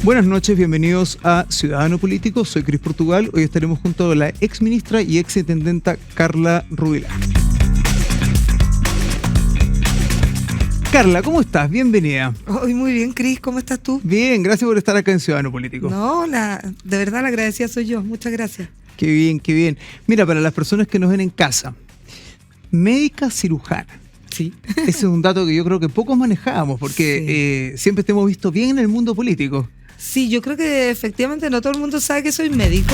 Buenas noches, bienvenidos a Ciudadano Político. Soy Cris Portugal. Hoy estaremos junto a la ex ministra y ex intendenta Carla Rubilar. Carla, ¿cómo estás? Bienvenida. Muy bien, Cris, ¿cómo estás tú? Bien, gracias por estar acá en Ciudadano Político. No, de verdad la agradecida soy yo. Muchas gracias. Qué bien, qué bien. Mira, para las personas que nos ven en casa, médica cirujana. Sí. Ese es un dato que yo creo que pocos manejábamos, porque siempre te hemos visto bien en el mundo político. Sí, yo creo que efectivamente no todo el mundo sabe que soy médico.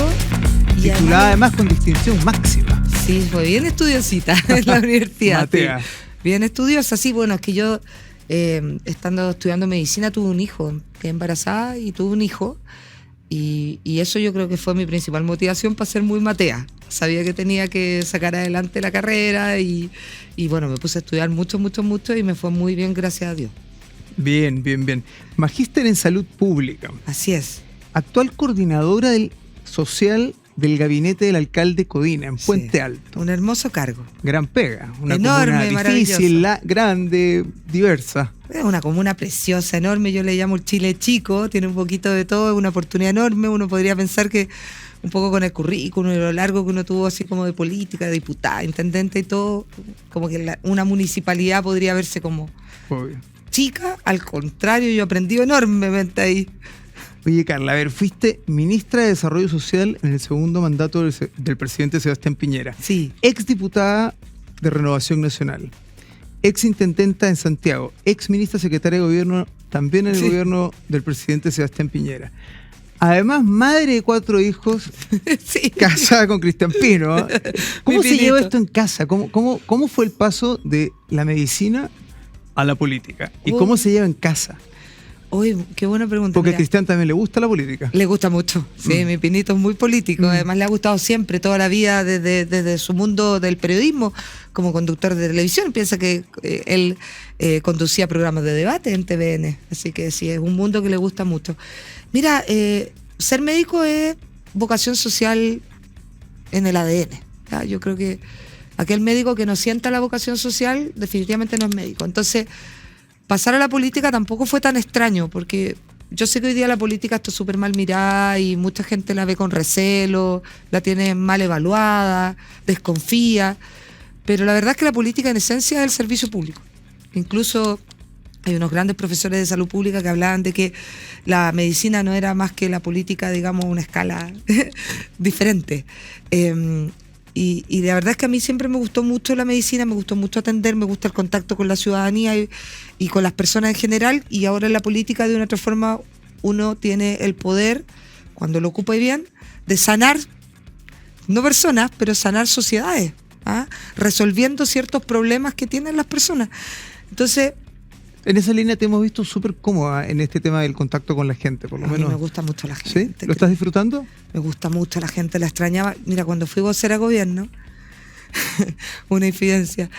Titulada además con distinción máxima. Sí, fue bien estudiosita en la universidad. Matea. Sí. Bien estudiosa, sí. Bueno, es que yo, estudiando medicina, tuve un hijo. Quedé embarazada y tuve un hijo. Y eso yo creo que fue mi principal motivación para ser muy matea. Sabía que tenía que sacar adelante la carrera y bueno, me puse a estudiar mucho y me fue muy bien, gracias a Dios. Bien, bien, bien. Magíster en Salud Pública. Así es. Actual coordinadora social del gabinete del alcalde Codina, en Puente Alto. Un hermoso cargo. Gran pega. Una enorme, comuna difícil, grande, diversa. Es una comuna preciosa, enorme. Yo le llamo el Chile chico, tiene un poquito de todo, es una oportunidad enorme. Uno podría pensar que un poco con el currículum y lo largo que uno tuvo así como de política, de diputada, intendente y todo, como que una municipalidad podría verse como obvio. Chica. Al contrario, yo aprendí enormemente ahí. Oye, Carla, a ver, fuiste ministra de Desarrollo Social en el segundo mandato del presidente Sebastián Piñera. Sí. Ex diputada de Renovación Nacional. Ex intendenta en Santiago. Ex ministra secretaria de Gobierno también en el gobierno del presidente Sebastián Piñera. Además, madre de 4 hijos, sí. Casada con Cristian Pino. ¿Cómo se lleva esto en casa? ¿Cómo fue el paso de la medicina a la política? ¿Y cómo se lleva en casa? Uy, qué buena pregunta. Porque mira, a Cristian también le gusta la política. Le gusta mucho, sí, mi Pinito es muy político, además le ha gustado siempre, toda la vida, desde su mundo del periodismo, como conductor de televisión. Piensa que él conducía programas de debate en TVN, así que sí, es un mundo que le gusta mucho. Mira, ser médico es vocación social en el ADN, ¿ya? Yo creo que aquel médico que no sienta la vocación social definitivamente no es médico. Entonces, pasar a la política tampoco fue tan extraño, porque yo sé que hoy día la política está súper mal mirada y mucha gente la ve con recelo, la tiene mal evaluada, desconfía, pero la verdad es que la política en esencia es el servicio público. Incluso hay unos grandes profesores de salud pública que hablaban de que la medicina no era más que la política, digamos, una escala diferente. Y la verdad es que a mí siempre me gustó mucho la medicina, me gustó mucho atender, me gusta el contacto con la ciudadanía y con las personas en general, y ahora en la política de una otra forma uno tiene el poder, cuando lo ocupa bien, de sanar, no personas, pero sanar sociedades, resolviendo ciertos problemas que tienen las personas. Entonces, en esa línea te hemos visto súper cómoda en este tema del contacto con la gente, por lo menos. A mí me gusta mucho la gente. ¿Sí? ¿Lo estás disfrutando? Me gusta mucho la gente, la extrañaba. Mira, cuando fui vocera de gobierno, una infidencia,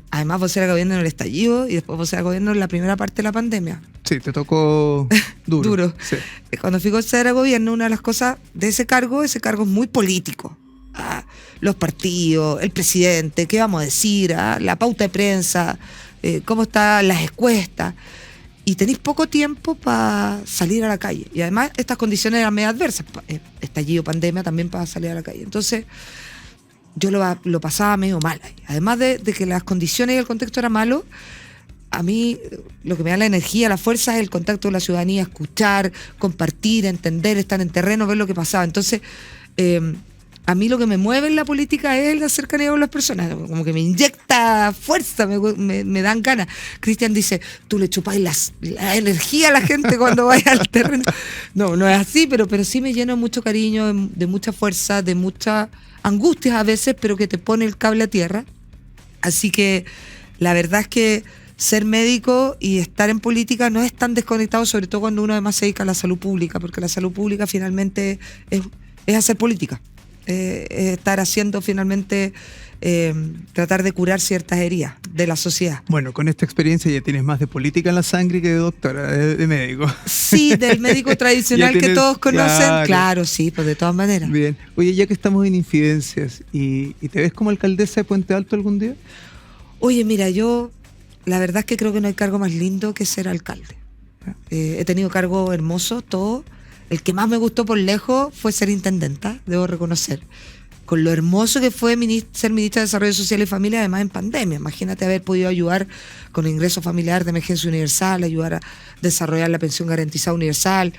además vocera de gobierno en el estallido y después vocera de gobierno en la primera parte de la pandemia. Sí, te tocó duro. Duro. Sí. Cuando fui vocera de gobierno, una de las cosas de ese cargo es muy político. Los partidos, el presidente, qué vamos a decir, la pauta de prensa, cómo están las encuestas, y tenéis poco tiempo para salir a la calle. Y además estas condiciones eran medio adversas, estallido, pandemia, también para salir a la calle. Entonces yo lo pasaba medio mal ahí. Además de que las condiciones y el contexto era malo, a mí lo que me da la energía, la fuerza es el contacto con la ciudadanía, escuchar, compartir, entender, estar en terreno, ver lo que pasaba. Entonces, a mí lo que me mueve en la política es la cercanía con las personas, como que me inyecta fuerza, me dan ganas. Cristian dice, tú le chupáis la energía a la gente cuando vayas al terreno. No es así, pero sí me lleno de mucho cariño, de mucha fuerza, de mucha angustia a veces, pero que te pone el cable a tierra. Así que la verdad es que ser médico y estar en política no es tan desconectado, sobre todo cuando uno además se dedica a la salud pública, porque la salud pública finalmente es hacer política. Estar haciendo finalmente tratar de curar ciertas heridas de la sociedad. Bueno, con esta experiencia ya tienes más de política en la sangre que de doctora, de médico. Sí, del médico tradicional que todos conocen. Claro, sí, pues de todas maneras. Bien. Oye, ya que estamos en infidencias, ¿y te ves como alcaldesa de Puente Alto algún día? Oye, mira, yo la verdad es que creo que no hay cargo más lindo que ser alcalde. He tenido cargos hermosos, todos. El que más me gustó por lejos fue ser intendenta, debo reconocer. Con lo hermoso que fue ser ministra de Desarrollo Social y Familia, además en pandemia. Imagínate haber podido ayudar con ingreso familiar de emergencia universal, ayudar a desarrollar la pensión garantizada universal,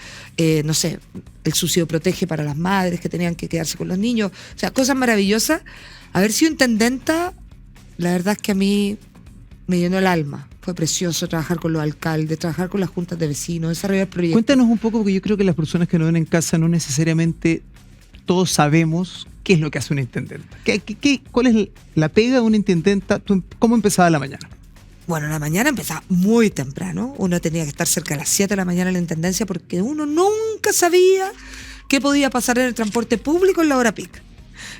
no sé, el subsidio protege para las madres que tenían que quedarse con los niños. O sea, cosas maravillosas. Haber sido intendenta, la verdad es que a mí me llenó el alma. Fue precioso trabajar con los alcaldes, trabajar con las juntas de vecinos, desarrollar proyectos. Cuéntanos un poco, porque yo creo que las personas que nos ven en casa no necesariamente todos sabemos qué es lo que hace una intendenta. ¿Cuál es la pega de una intendenta? ¿Cómo empezaba la mañana? Bueno, la mañana empezaba muy temprano. Uno tenía que estar cerca de las 7 de la mañana en la intendencia porque uno nunca sabía qué podía pasar en el transporte público en la hora pic.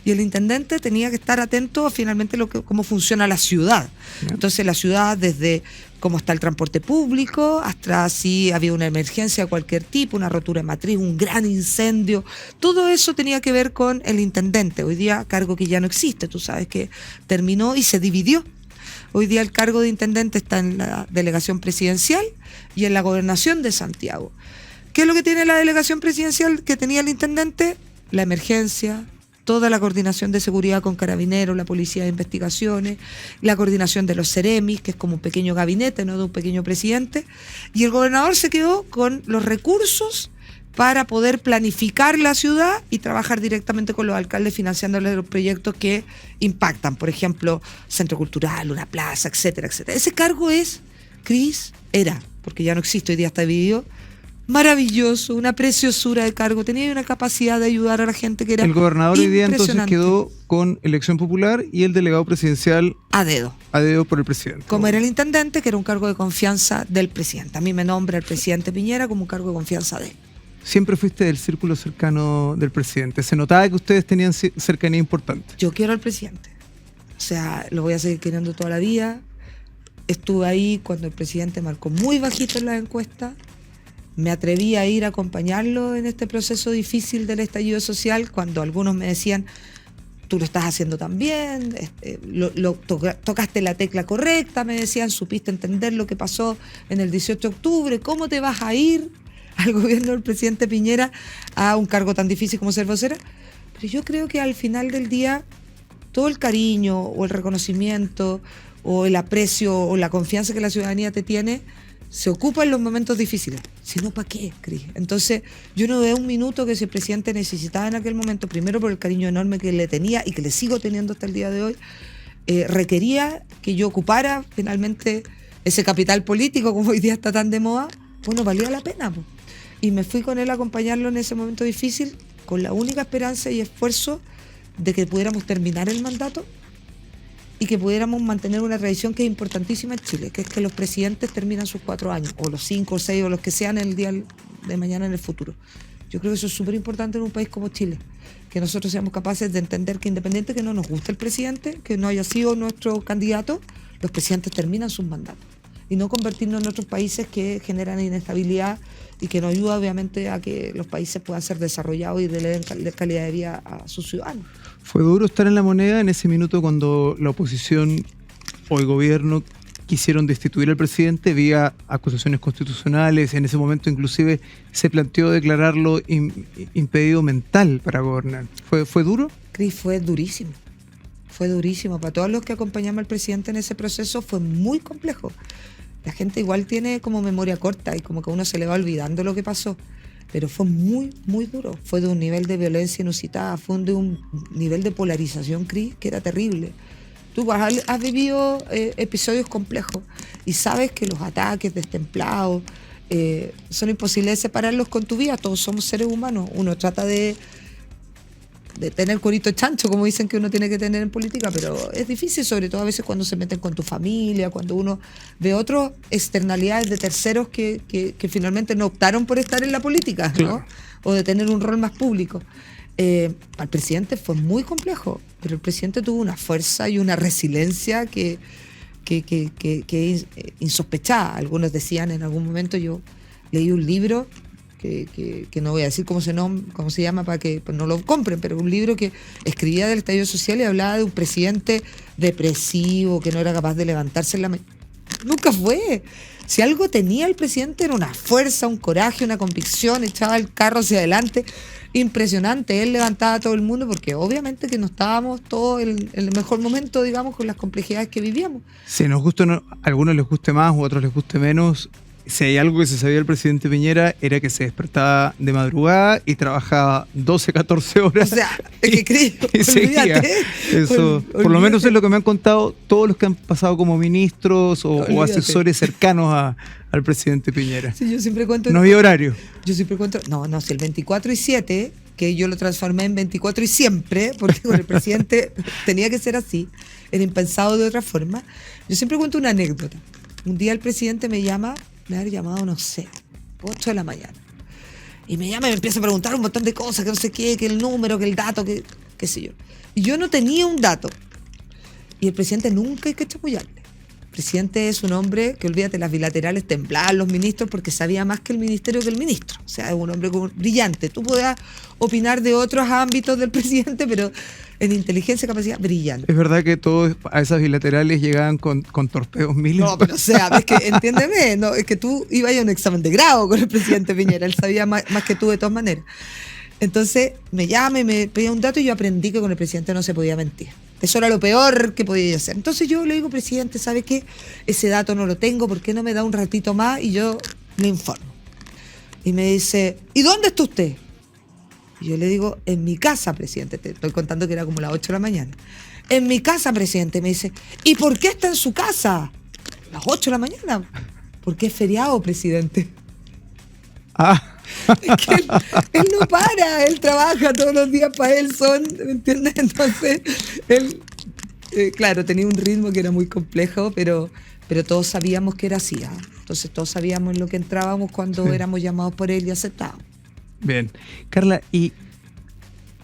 Y el intendente tenía que estar atento a finalmente cómo funciona la ciudad. Entonces la ciudad, desde cómo está el transporte público, hasta si había una emergencia de cualquier tipo, una rotura de matriz, un gran incendio, todo eso tenía que ver con el intendente. Hoy día, cargo que ya no existe, tú sabes que terminó y se dividió. Hoy día el cargo de intendente está en la delegación presidencial y en la gobernación de Santiago. ¿Qué es lo que tiene la delegación presidencial que tenía el intendente? La emergencia, toda la coordinación de seguridad con Carabineros, la Policía de Investigaciones, la coordinación de los Ceremis, que es como un pequeño gabinete, no de un pequeño presidente, y el gobernador se quedó con los recursos para poder planificar la ciudad y trabajar directamente con los alcaldes financiándoles los proyectos que impactan, por ejemplo, centro cultural, una plaza, etcétera, etcétera. Ese cargo es, Cris, era, porque ya no existe, hoy día está dividido, maravilloso, una preciosura de cargo, tenía una capacidad de ayudar a la gente que era el gobernador hoy día entonces impresionante. quedó con elección popular y el delegado presidencial A dedo. a dedo por el presidente. Como era el intendente, que era un cargo de confianza del presidente. A mí me nombra el presidente Piñera como un cargo de confianza de él. Siempre fuiste del círculo cercano del presidente. Se notaba que ustedes tenían cercanía importante. Yo quiero al presidente. O sea, lo voy a seguir queriendo toda la vida. Estuve ahí cuando el presidente marcó muy bajito en las encuestas. Me atreví a ir a acompañarlo en este proceso difícil del estallido social, cuando algunos me decían, tú lo estás haciendo tan bien, tocaste la tecla correcta, me decían, supiste entender lo que pasó en el 18 de octubre, ¿cómo te vas a ir al gobierno del presidente Piñera a un cargo tan difícil como ser vocera? Pero yo creo que al final del día, todo el cariño o el reconocimiento o el aprecio o la confianza que la ciudadanía te tiene, se ocupa en los momentos difíciles. Si no, ¿para qué, Cris? Entonces, yo no veo un minuto que si el presidente necesitaba en aquel momento, primero por el cariño enorme que le tenía y que le sigo teniendo hasta el día de hoy, requería que yo ocupara finalmente ese capital político, como hoy día está tan de moda. Bueno, valía la pena, pues. Y me fui con él a acompañarlo en ese momento difícil, con la única esperanza y esfuerzo de que pudiéramos terminar el mandato y que pudiéramos mantener una tradición que es importantísima en Chile, que es que los presidentes terminan sus 4 años, o los 5 o 6 o los que sean el día de mañana en el futuro. Yo creo que eso es súper importante en un país como Chile, que nosotros seamos capaces de entender que independiente que no nos guste el presidente, que no haya sido nuestro candidato, los presidentes terminan sus mandatos. Y no convertirnos en otros países que generan inestabilidad y que no ayuda obviamente a que los países puedan ser desarrollados y den calidad de vida a sus ciudadanos. ¿Fue duro estar en la moneda en ese minuto cuando la oposición o el gobierno quisieron destituir al presidente vía acusaciones constitucionales? En ese momento inclusive se planteó declararlo impedido mental para gobernar. ¿Fue duro? Cris, fue durísimo. Fue durísimo. Para todos los que acompañamos al presidente en ese proceso fue muy complejo. La gente igual tiene como memoria corta y como que a uno se le va olvidando lo que pasó. Pero fue muy, muy duro. Fue de un nivel de violencia inusitada, fue de un nivel de polarización, Cris, que era terrible. Tú has vivido episodios complejos y sabes que los ataques destemplados son imposibles de separarlos con tu vida. Todos somos seres humanos. Uno trata de tener cuerito chancho, como dicen que uno tiene que tener en política, pero es difícil, sobre todo a veces cuando se meten con tu familia, cuando uno ve otras externalidades de terceros que finalmente no optaron por estar en la política, ¿no? Claro. O de tener un rol más público. Para el presidente fue muy complejo, pero el presidente tuvo una fuerza y una resiliencia que es insospechada. Algunos decían en algún momento, yo leí un libro que no voy a decir cómo se llama para que no lo compren, pero un libro que escribía del estallido social y hablaba de un presidente depresivo, que no era capaz de levantarse Nunca fue. Si algo tenía el presidente era una fuerza, un coraje, una convicción, echaba el carro hacia adelante. Impresionante. Él levantaba a todo el mundo porque obviamente que no estábamos todos en el mejor momento, digamos, con las complejidades que vivíamos. Si nos gusta, a algunos les guste más o a otros les guste menos, si hay algo que se sabía del presidente Piñera era que se despertaba de madrugada y trabajaba 12, 14 horas. O sea, es que creo, y seguía. Eso, por lo menos es lo que me han contado todos los que han pasado como ministros o asesores cercanos al presidente Piñera. Sí, yo siempre cuento. No había horario. Yo siempre cuento. No, si el 24/7, que yo lo transformé en 24 y siempre, porque con el presidente tenía que ser así, era impensado de otra forma. Yo siempre cuento una anécdota. Un día el presidente me llama. Me había llamado, no sé, 8 de la mañana. Y me llama y me empieza a preguntar un montón de cosas, que no sé qué, que el número, que el dato, que qué sé yo. Y yo no tenía un dato. Y el presidente nunca hay que chamullarle. El presidente es un hombre que, olvídate, las bilaterales temblaban los ministros porque sabía más que el ministerio que el ministro. O sea, es un hombre brillante. Tú podrás opinar de otros ámbitos del presidente, pero en inteligencia y capacidad, brillante. Es verdad que todos a esas bilaterales llegaban con torpedos miles. No, pero o sea, es que, entiéndeme, no, es que tú ibas a un examen de grado con el presidente Piñera, él sabía más que tú de todas maneras. Entonces me llama y me pedía un dato y yo aprendí que con el presidente no se podía mentir. Eso era lo peor que podía hacer. Entonces yo le digo, presidente, ¿sabe qué? Ese dato no lo tengo, ¿por qué no me da un ratito más? Y yo le informo. Y me dice, ¿y dónde está usted? Y yo le digo, en mi casa, presidente. Te estoy contando que era como las 8 de la mañana. En mi casa, presidente. Me dice, ¿y por qué está en su casa? Las 8 de la mañana. Porque es feriado, presidente. Es que él no para, él trabaja todos los días para él, ¿me entiendes? Entonces, él, claro, tenía un ritmo que era muy complejo, pero todos sabíamos que era así. Entonces todos sabíamos en lo que entrábamos cuando éramos llamados por él y aceptados. Bien. Carla, y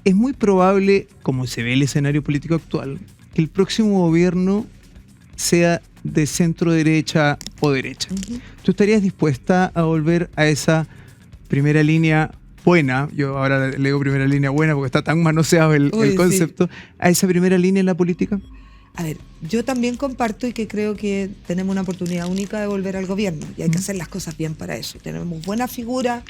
es muy probable, como se ve el escenario político actual, que el próximo gobierno sea de centro derecha o derecha. Uh-huh. ¿Tú estarías dispuesta a volver a esa primera línea buena? Yo ahora le digo primera línea buena porque está tan manoseado el concepto. Sí. ¿A esa primera línea en la política? A ver, yo también comparto y que creo que tenemos una oportunidad única de volver al gobierno y hay que hacer las cosas bien para eso. Tenemos buena figura.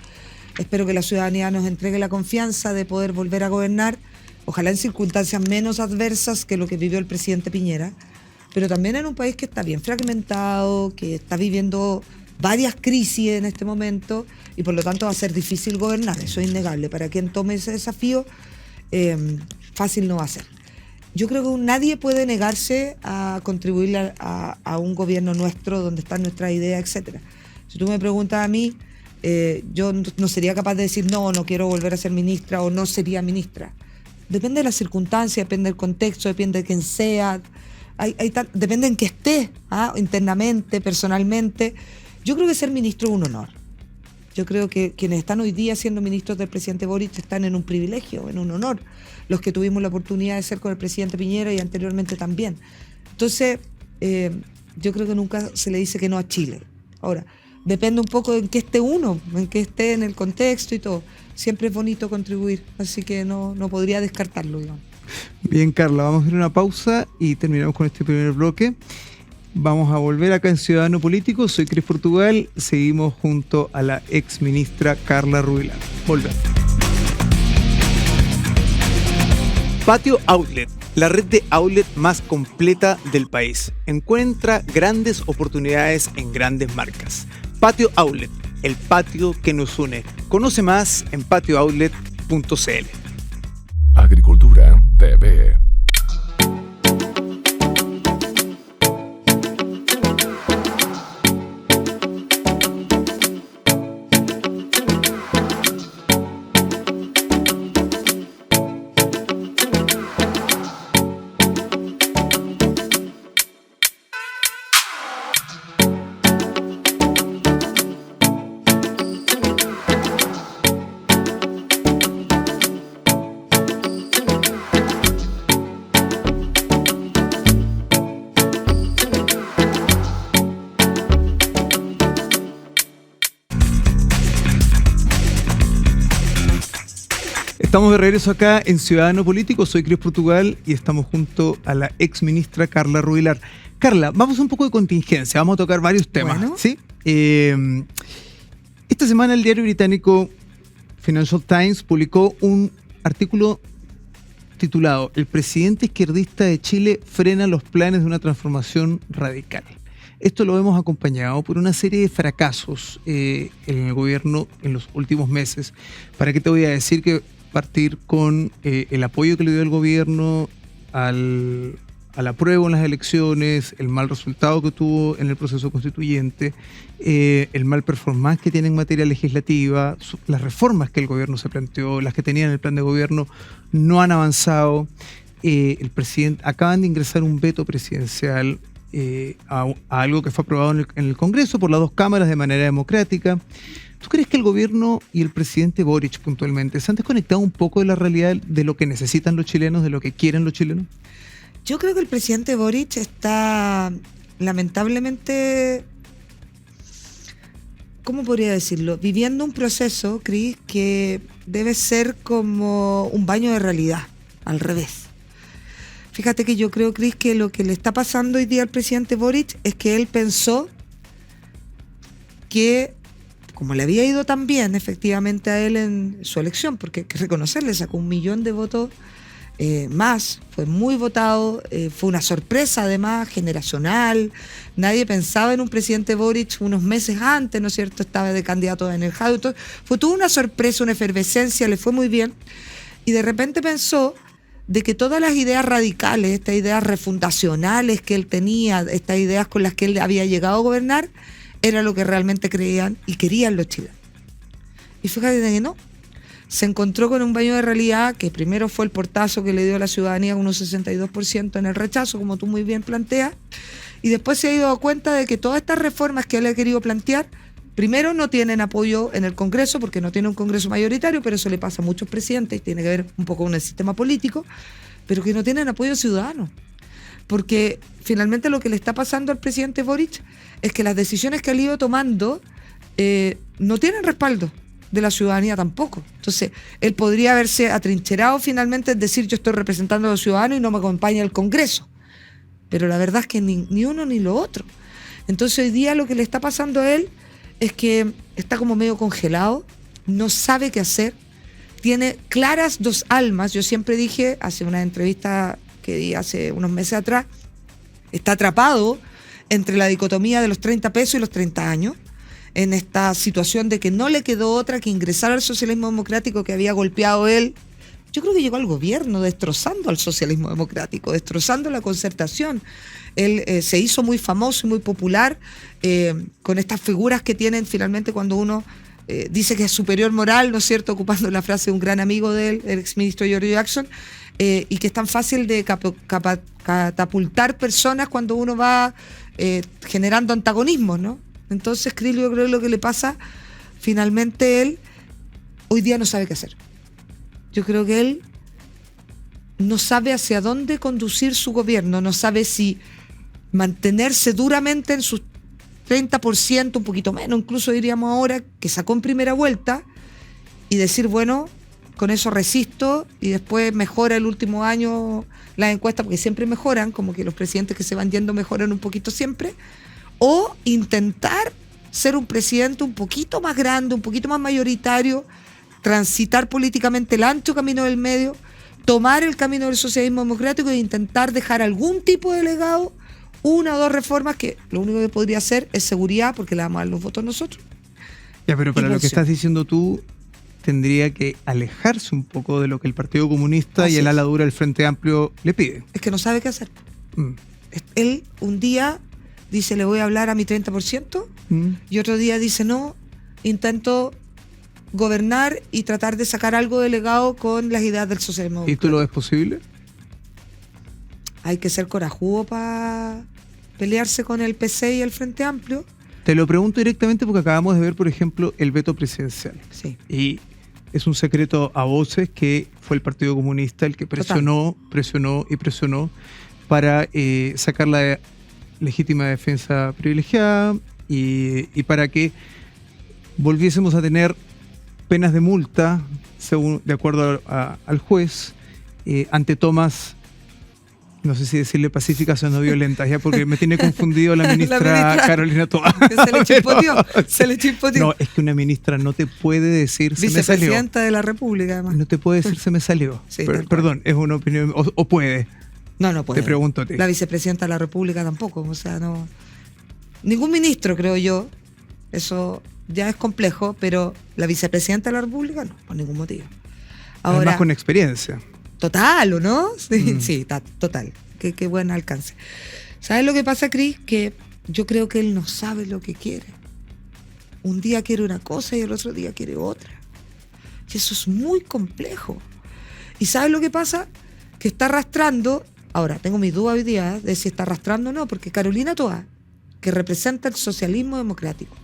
Espero que la ciudadanía nos entregue la confianza de poder volver a gobernar, ojalá en circunstancias menos adversas que lo que vivió el presidente Piñera, pero también en un país que está bien fragmentado, que está viviendo varias crisis en este momento y por lo tanto va a ser difícil gobernar, eso es innegable. Para quien tome ese desafío, fácil no va a ser. Yo creo que nadie puede negarse a contribuir a un gobierno nuestro donde están nuestras ideas, etcétera. Si tú me preguntas a mí, yo no sería capaz de decir no quiero volver a ser ministra o no sería ministra. Depende de las circunstancias, depende del contexto, depende de quién sea, depende en qué esté, internamente, personalmente. Yo creo que ser ministro es un honor. Yo creo que quienes están hoy día siendo ministros del presidente Boric están en un privilegio, en un honor. Los que tuvimos la oportunidad de ser con el presidente Piñera y anteriormente también. Entonces, yo creo que nunca se le dice que no a Chile. Ahora, depende un poco en qué esté uno, en qué esté en el contexto y todo. Siempre es bonito contribuir, así que no podría descartarlo, digamos. Bien, Carla, vamos a hacer una pausa y terminamos con este primer bloque. Vamos a volver acá en Ciudadano Político. Soy Cris Portugal. Seguimos junto a la ex ministra Carla Rubilar. Volvemos. Patio Outlet, la red de outlet más completa del país. Encuentra grandes oportunidades en grandes marcas. Patio Outlet, el patio que nos une. Conoce más en patiooutlet.cl. Agricultura TV. Estamos de regreso acá en Ciudadano Político. Soy Cris Portugal y estamos junto a la ex ministra Carla Rubilar. Carla, vamos a un poco de contingencia. Vamos a tocar varios temas. Bueno. ¿Sí? Esta semana el diario británico Financial Times publicó un artículo titulado "El presidente izquierdista de Chile frena los planes de una transformación radical". Esto lo hemos acompañado por una serie de fracasos en el gobierno en los últimos meses. ¿Para qué te voy a decir que partir con el apoyo que le dio el gobierno al apruebo en las elecciones, el mal resultado que tuvo en el proceso constituyente, el mal performance que tiene en materia legislativa, las reformas que el gobierno se planteó, las que tenía en el plan de gobierno, no han avanzado. El presidente acaban de ingresar un veto presidencial a algo que fue aprobado en el Congreso por las dos cámaras de manera democrática. ¿Tú crees que el gobierno y el presidente Boric puntualmente se han desconectado un poco de la realidad de lo que necesitan los chilenos, de lo que quieren los chilenos? Yo creo que el presidente Boric está lamentablemente, ¿cómo podría decirlo?, viviendo un proceso, Cris, que debe ser como un baño de realidad, al revés. Fíjate que yo creo, Cris, que lo que le está pasando hoy día al presidente Boric es que él pensó que, como le había ido tan bien efectivamente a él en su elección, porque hay que reconocerle, sacó 1 millón de votos más, fue muy votado, fue una sorpresa además generacional. Nadie pensaba en un presidente Boric unos meses antes, ¿no es cierto? Estaba de candidato en el Jadwe. Fue toda una sorpresa, una efervescencia, le fue muy bien. Y de repente pensó de que todas las ideas radicales, estas ideas refundacionales que él tenía, estas ideas con las que él había llegado a gobernar, era lo que realmente creían y querían los chilenos. Y fíjate que no. Se encontró con un baño de realidad que primero fue el portazo que le dio a la ciudadanía con un 62% en el rechazo, como tú muy bien planteas, y después se ha ido cuenta de que todas estas reformas que él ha querido plantear, primero no tienen apoyo en el Congreso, porque no tiene un Congreso mayoritario, pero eso le pasa a muchos presidentes y tiene que ver un poco con el sistema político, pero que no tienen apoyo ciudadano. Porque finalmente lo que le está pasando al presidente Boric es que las decisiones que ha ido tomando no tienen respaldo de la ciudadanía tampoco. Entonces, él podría haberse atrincherado finalmente, es decir, yo estoy representando a los ciudadanos y no me acompaña el Congreso. Pero la verdad es que ni uno ni lo otro. Entonces, hoy día lo que le está pasando a él es que está como medio congelado, no sabe qué hacer, tiene claras dos almas. Yo siempre dije, hace una entrevista que di hace unos meses atrás, está atrapado entre la dicotomía de los 30 pesos y los 30 años, en esta situación de que no le quedó otra que ingresar al socialismo democrático que había golpeado él. Yo creo que llegó al gobierno destrozando al socialismo democrático, destrozando la concertación. Él se hizo muy famoso y muy popular con estas figuras que tienen finalmente cuando uno dice que es superior moral, ¿no es cierto?, ocupando la frase de un gran amigo de él, el exministro George Jackson, y que es tan fácil de catapultar personas cuando uno va generando antagonismos, ¿no? Entonces, Cris, yo creo que lo que le pasa, finalmente él hoy día no sabe qué hacer. Yo creo que él no sabe hacia dónde conducir su gobierno, no sabe si mantenerse duramente en sus 30%, un poquito menos, incluso diríamos ahora, que sacó en primera vuelta, y decir, bueno, con eso resisto, y después mejora el último año las encuestas, porque siempre mejoran, como que los presidentes que se van yendo mejoran un poquito siempre, o intentar ser un presidente un poquito más grande, un poquito más mayoritario, transitar políticamente el ancho camino del medio, tomar el camino del socialismo democrático e intentar dejar algún tipo de legado, una o dos reformas que lo único que podría hacer es seguridad, porque le vamos a dar los votos nosotros. Ya, pero para lo que estás diciendo tú, tendría que alejarse un poco de lo que el Partido Comunista y el ala dura del Frente Amplio le piden. Es que no sabe qué hacer. Él un día dice, le voy a hablar a mi 30%, y otro día dice, no, intento gobernar y tratar de sacar algo de legado con las ideas del socialismo. ¿Y tú lo ves posible? Hay que ser corajudo para pelearse con el PC y el Frente Amplio. Te lo pregunto directamente porque acabamos de ver, por ejemplo, el veto presidencial. Sí. Y es un secreto a voces que fue el Partido Comunista el que presionó para sacar la legítima defensa privilegiada y para que volviésemos a tener penas de multa según, de acuerdo al juez, ante tomas, no sé si decirle pacíficas o no violentas, ya porque me tiene confundido la ministra Carolina Toá. Se le chispoteó. No, es que una ministra no te puede decir se me salió. Vicepresidenta de la República, además. No te puede decir se me salió. Sí, perdón, es una opinión, o puede. No puede. Te pregunto a ti. La vicepresidenta de la República tampoco, o sea, no. Ningún ministro, creo yo, eso ya es complejo, pero la vicepresidenta de la República no, por ningún motivo. Ahora, además con experiencia. Total, ¿o no? Sí, sí, total. Qué buen alcance. ¿Sabes lo que pasa, Cris? Que yo creo que él no sabe lo que quiere. Un día quiere una cosa y el otro día quiere otra. Y eso es muy complejo. ¿Y sabes lo que pasa? Que está arrastrando, ahora tengo mis dudas hoy día de si está arrastrando o no, porque Carolina Toá, que representa el socialismo democrático,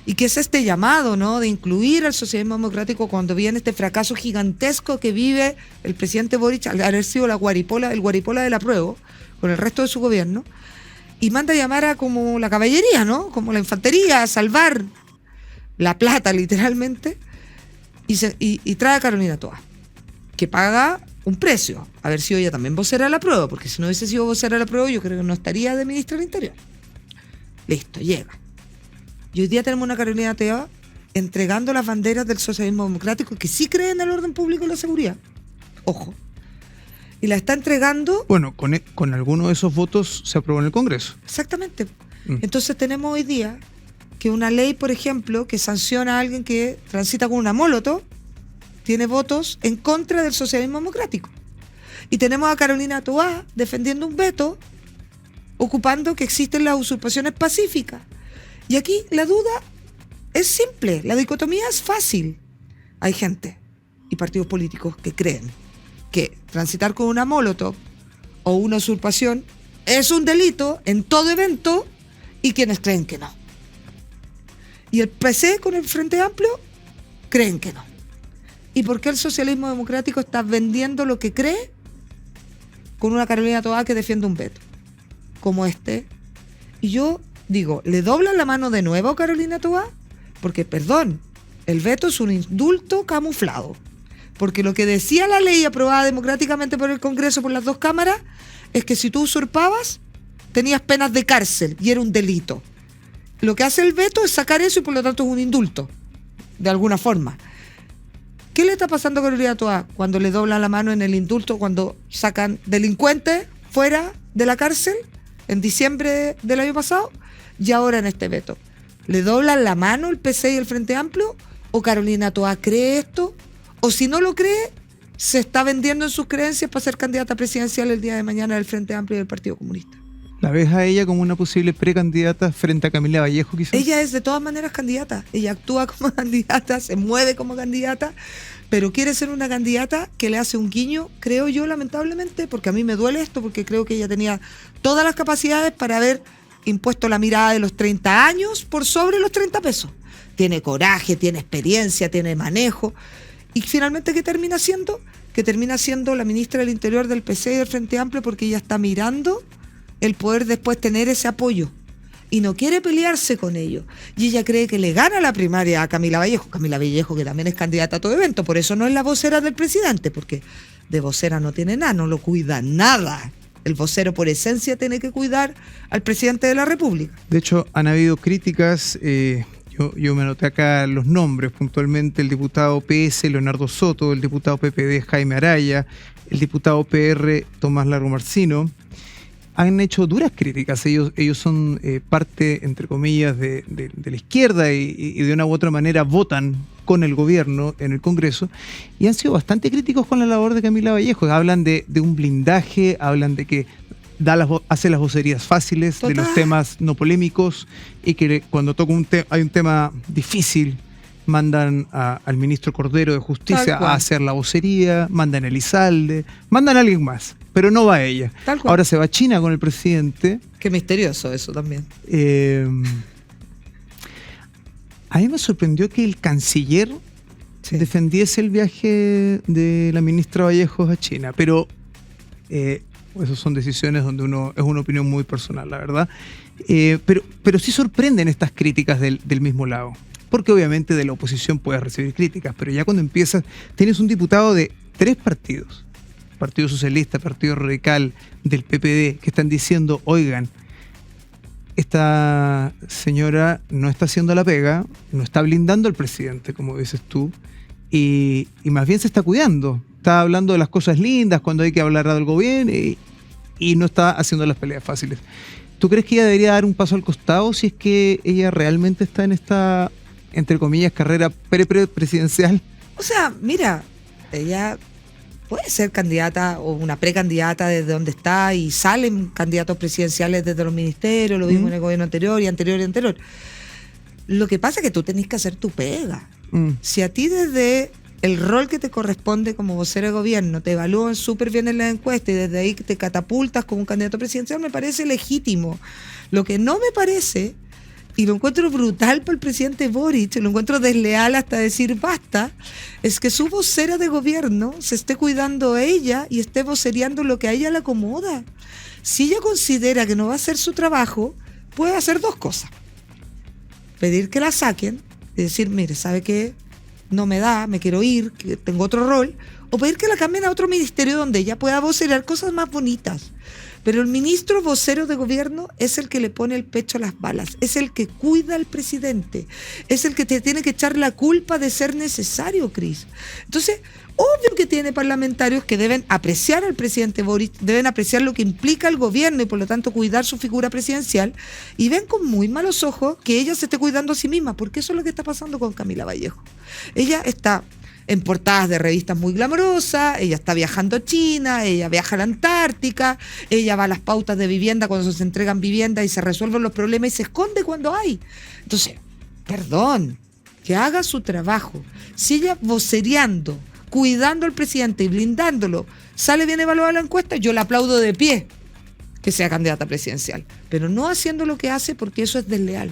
y que es este llamado, ¿no?, de incluir al socialismo democrático cuando viene este fracaso gigantesco que vive el presidente Boric al haber sido el guaripola del apruebo con el resto de su gobierno, y manda a llamar a como la caballería, ¿no?, como la infantería, a salvar la plata literalmente, y trae a Carolina Toá, que paga un precio, haber sido ella también vocera del apruebo, porque si no hubiese sido vocera del apruebo yo creo que no estaría de ministra del Interior. Listo, llega. Y hoy día tenemos una Carolina Toá entregando las banderas del socialismo democrático que sí cree en el orden público y la seguridad. Ojo. Y la está entregando... Bueno, con alguno de esos votos se aprobó en el Congreso. Exactamente. Entonces tenemos hoy día que una ley, por ejemplo, que sanciona a alguien que transita con una molotov, tiene votos en contra del socialismo democrático. Y tenemos a Carolina Toá defendiendo un veto, ocupando que existen las usurpaciones pacíficas. Y aquí la duda es simple, la dicotomía es fácil. Hay gente y partidos políticos que creen que transitar con una molotov o una usurpación es un delito en todo evento y quienes creen que no. Y el PC con el Frente Amplio creen que no. ¿Y por qué el socialismo democrático está vendiendo lo que cree con una Carolina Toá que defiende un veto como este? Y yo digo, ¿le doblan la mano de nuevo a Carolina Toá? Porque, perdón, el veto es un indulto camuflado. Porque lo que decía la ley aprobada democráticamente por el Congreso, por las dos cámaras, es que si tú usurpabas, tenías penas de cárcel y era un delito. Lo que hace el veto es sacar eso y por lo tanto es un indulto, de alguna forma. ¿Qué le está pasando a Carolina Toá cuando le doblan la mano en el indulto, cuando sacan delincuentes fuera de la cárcel en diciembre del año pasado? Y ahora en este veto, ¿le doblan la mano el PC y el Frente Amplio? ¿O Carolina Toá cree esto? ¿O si no lo cree, se está vendiendo en sus creencias para ser candidata presidencial el día de mañana del Frente Amplio y del Partido Comunista? ¿La ves a ella como una posible precandidata frente a Camila Vallejo, quizás? Ella es de todas maneras candidata. Ella actúa como candidata, se mueve como candidata, pero quiere ser una candidata que le hace un guiño, creo yo, lamentablemente, porque a mí me duele esto, porque creo que ella tenía todas las capacidades para haber impuesto la mirada de los 30 años por sobre los 30 pesos. Tiene coraje, tiene experiencia, tiene manejo. Y finalmente, ¿qué termina siendo? Que termina siendo la ministra del Interior del PC y del Frente Amplio porque ella está mirando el poder después tener ese apoyo. Y no quiere pelearse con ellos. Y ella cree que le gana la primaria a Camila Vallejo. Camila Vallejo, que también es candidata a todo evento. Por eso no es la vocera del presidente, porque de vocera no tiene nada, no lo cuida nada. El vocero por esencia tiene que cuidar al presidente de la República. De hecho, han habido críticas, yo me anoté acá los nombres puntualmente, el diputado PS Leonardo Soto, el diputado PPD Jaime Araya, el diputado PR Tomás Largo Marcino. Han hecho duras críticas, ellos son parte, entre comillas, de la izquierda y de una u otra manera votan con el gobierno en el Congreso y han sido bastante críticos con la labor de Camila Vallejo. Hablan de un blindaje, hablan de que hace las vocerías fáciles de los temas no polémicos y que cuando toca hay un tema difícil mandan al ministro Cordero de Justicia a hacer la vocería, mandan a Elizalde, mandan a alguien más, pero no va ella. Ahora se va a China con el presidente. Qué misterioso eso también. A mí me sorprendió que el canciller defendiese el viaje de la ministra Vallejo a China, pero esas son decisiones donde es una opinión muy personal, la verdad. Pero sí sorprenden estas críticas del mismo lado. porque obviamente de la oposición puedes recibir críticas, pero ya cuando empiezas, tienes un diputado de 3 partidos, Partido Socialista, Partido Radical, del PPD, que están diciendo, oigan, esta señora no está haciendo la pega, no está blindando al presidente, como dices tú, y más bien se está cuidando. Está hablando de las cosas lindas cuando hay que hablar del gobierno y no está haciendo las peleas fáciles. ¿Tú crees que ella debería dar un paso al costado si es que ella realmente está en esta, entre comillas, carrera presidencial? O sea, mira, ella puede ser candidata o una precandidata desde donde está y salen candidatos presidenciales desde los ministerios, lo vimos en el gobierno anterior y anterior y anterior. Lo que pasa es que tú tenés que hacer tu pega. Si a ti desde el rol que te corresponde como vocero de gobierno te evalúan súper bien en la encuesta y desde ahí te catapultas como un candidato presidencial, me parece legítimo. Lo que no me parece, y lo encuentro brutal para el presidente Boric, lo encuentro desleal hasta decir basta, es que su vocera de gobierno se esté cuidando a ella y esté vocereando lo que a ella le acomoda. Si ella considera que no va a hacer su trabajo, puede hacer 2 cosas. Pedir que la saquen y decir, mire, ¿sabe qué? No me da, me quiero ir, que tengo otro rol, o pedir que la cambien a otro ministerio donde ella pueda vocerear cosas más bonitas. Pero el ministro vocero de gobierno es el que le pone el pecho a las balas, es el que cuida al presidente, es el que te tiene que echar la culpa de ser necesario, Cris. Entonces, obvio que tiene parlamentarios que deben apreciar al presidente Boric, deben apreciar lo que implica el gobierno y por lo tanto cuidar su figura presidencial, y ven con muy malos ojos que ella se esté cuidando a sí misma, porque eso es lo que está pasando con Camila Vallejo. Ella está en portadas de revistas muy glamorosas, ella está viajando a China, ella viaja a la Antártica, ella va a las pautas de vivienda cuando se entregan viviendas y se resuelven los problemas y se esconde cuando hay. Entonces, perdón, que haga su trabajo. Si ella vocereando, cuidando al presidente y blindándolo, sale bien evaluada la encuesta, yo la aplaudo de pie que sea candidata presidencial, pero no haciendo lo que hace porque eso es desleal.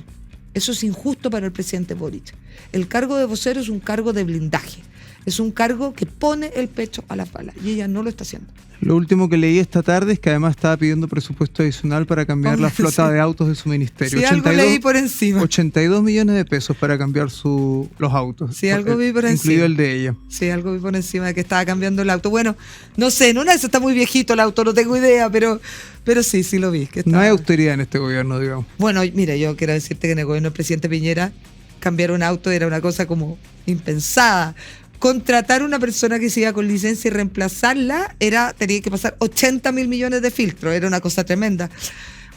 Eso es injusto para el presidente Boric. El cargo de vocero es un cargo de blindaje. Es un cargo que pone el pecho a las balas y ella no lo está haciendo. Lo último que leí esta tarde es que además estaba pidiendo presupuesto adicional para cambiar la flota de autos de su ministerio. Sí, algo leí por encima. 82 millones de pesos para cambiar los autos. Sí, algo vi por encima. Incluido el de ella. Sí, algo vi por encima de que estaba cambiando el auto. Bueno, no sé, en una de esas está muy viejito el auto, no tengo idea, pero sí lo vi. Que estaba... No hay autoridad en este gobierno, digamos. Bueno, mira, yo quiero decirte que en el gobierno del presidente Piñera cambiar un auto era una cosa como impensada. Contratar una persona que se iba con licencia y reemplazarla tenía que pasar 80 mil millones de filtros, era una cosa tremenda.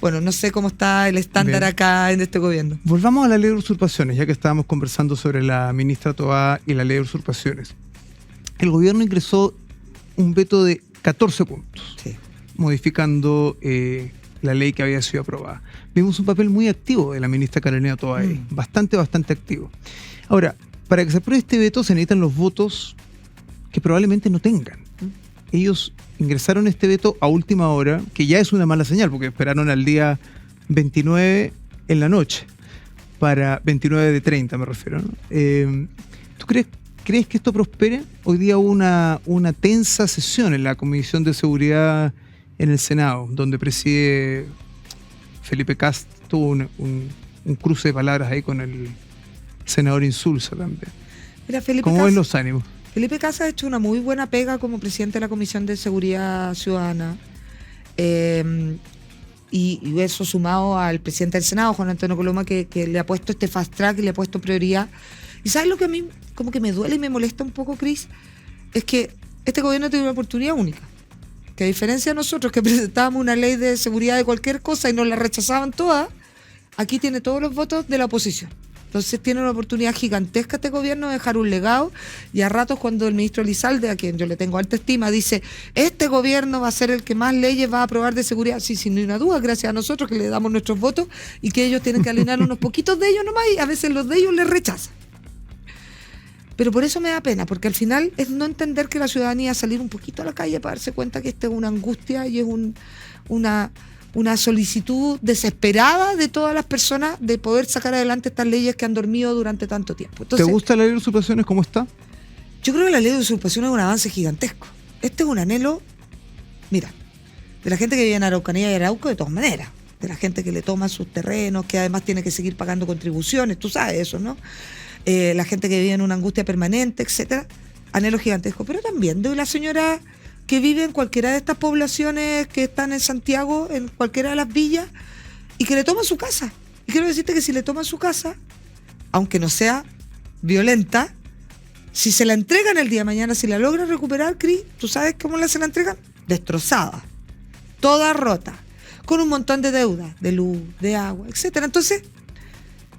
Bueno, no sé cómo está el estándar acá en este gobierno. Volvamos a la ley de usurpaciones, ya que estábamos conversando sobre la ministra Toá y la ley de usurpaciones. El gobierno ingresó un veto de 14 puntos, sí, modificando la ley que había sido aprobada. Vimos un papel muy activo de la ministra Carolina Toá, bastante activo. Ahora, para que se apruebe este veto se necesitan los votos que probablemente no tengan. Ellos ingresaron este veto a última hora, que ya es una mala señal, porque esperaron al día 29 en la noche, para 29 de 30 me refiero, ¿no? ¿Tú crees que esto prospere? Hoy día hubo una tensa sesión en la Comisión de Seguridad en el Senado, donde preside Felipe Kast, tuvo un cruce de palabras ahí con el senador Insulza también. Mira, ¿Cómo ven los ánimos? Felipe Kast ha hecho una muy buena pega como presidente de la Comisión de Seguridad Ciudadana. Y eso sumado al presidente del Senado, Juan Antonio Coloma, que le ha puesto este fast track y le ha puesto prioridad. ¿Y sabes lo que a mí como que me duele y me molesta un poco, Cris? Es que este gobierno tiene una oportunidad única. Que a diferencia de nosotros que presentábamos una ley de seguridad de cualquier cosa y nos la rechazaban todas, aquí tiene todos los votos de la oposición. Entonces tiene una oportunidad gigantesca este gobierno de dejar un legado, y a ratos cuando el ministro Elizalde, a quien yo le tengo alta estima, dice, este gobierno va a ser el que más leyes va a aprobar de seguridad, sí, sin ninguna duda, gracias a nosotros que le damos nuestros votos y que ellos tienen que alinear unos poquitos de ellos nomás y a veces los de ellos les rechazan. Pero por eso me da pena, porque al final es no entender que la ciudadanía salir un poquito a la calle para darse cuenta que esta es una angustia y es una solicitud desesperada de todas las personas de poder sacar adelante estas leyes que han dormido durante tanto tiempo. Entonces, ¿te gusta la ley de usurpaciones como está? Yo creo que la ley de usurpación es un avance gigantesco. Este es un anhelo, mira, de la gente que vive en Araucanía y Arauco de todas maneras, de la gente que le toma sus terrenos, que además tiene que seguir pagando contribuciones, tú sabes eso, ¿no? la gente que vive en una angustia permanente, etcétera, anhelo gigantesco. Pero también de la señora que vive en cualquiera de estas poblaciones que están en Santiago, en cualquiera de las villas, y que le toman su casa. Y quiero decirte que si le toman su casa, aunque no sea violenta, si se la entregan el día de mañana, si la logran recuperar, Cris, ¿tú sabes cómo se la entregan? Destrozada, toda rota, con un montón de deudas, de luz, de agua, etcétera. Entonces,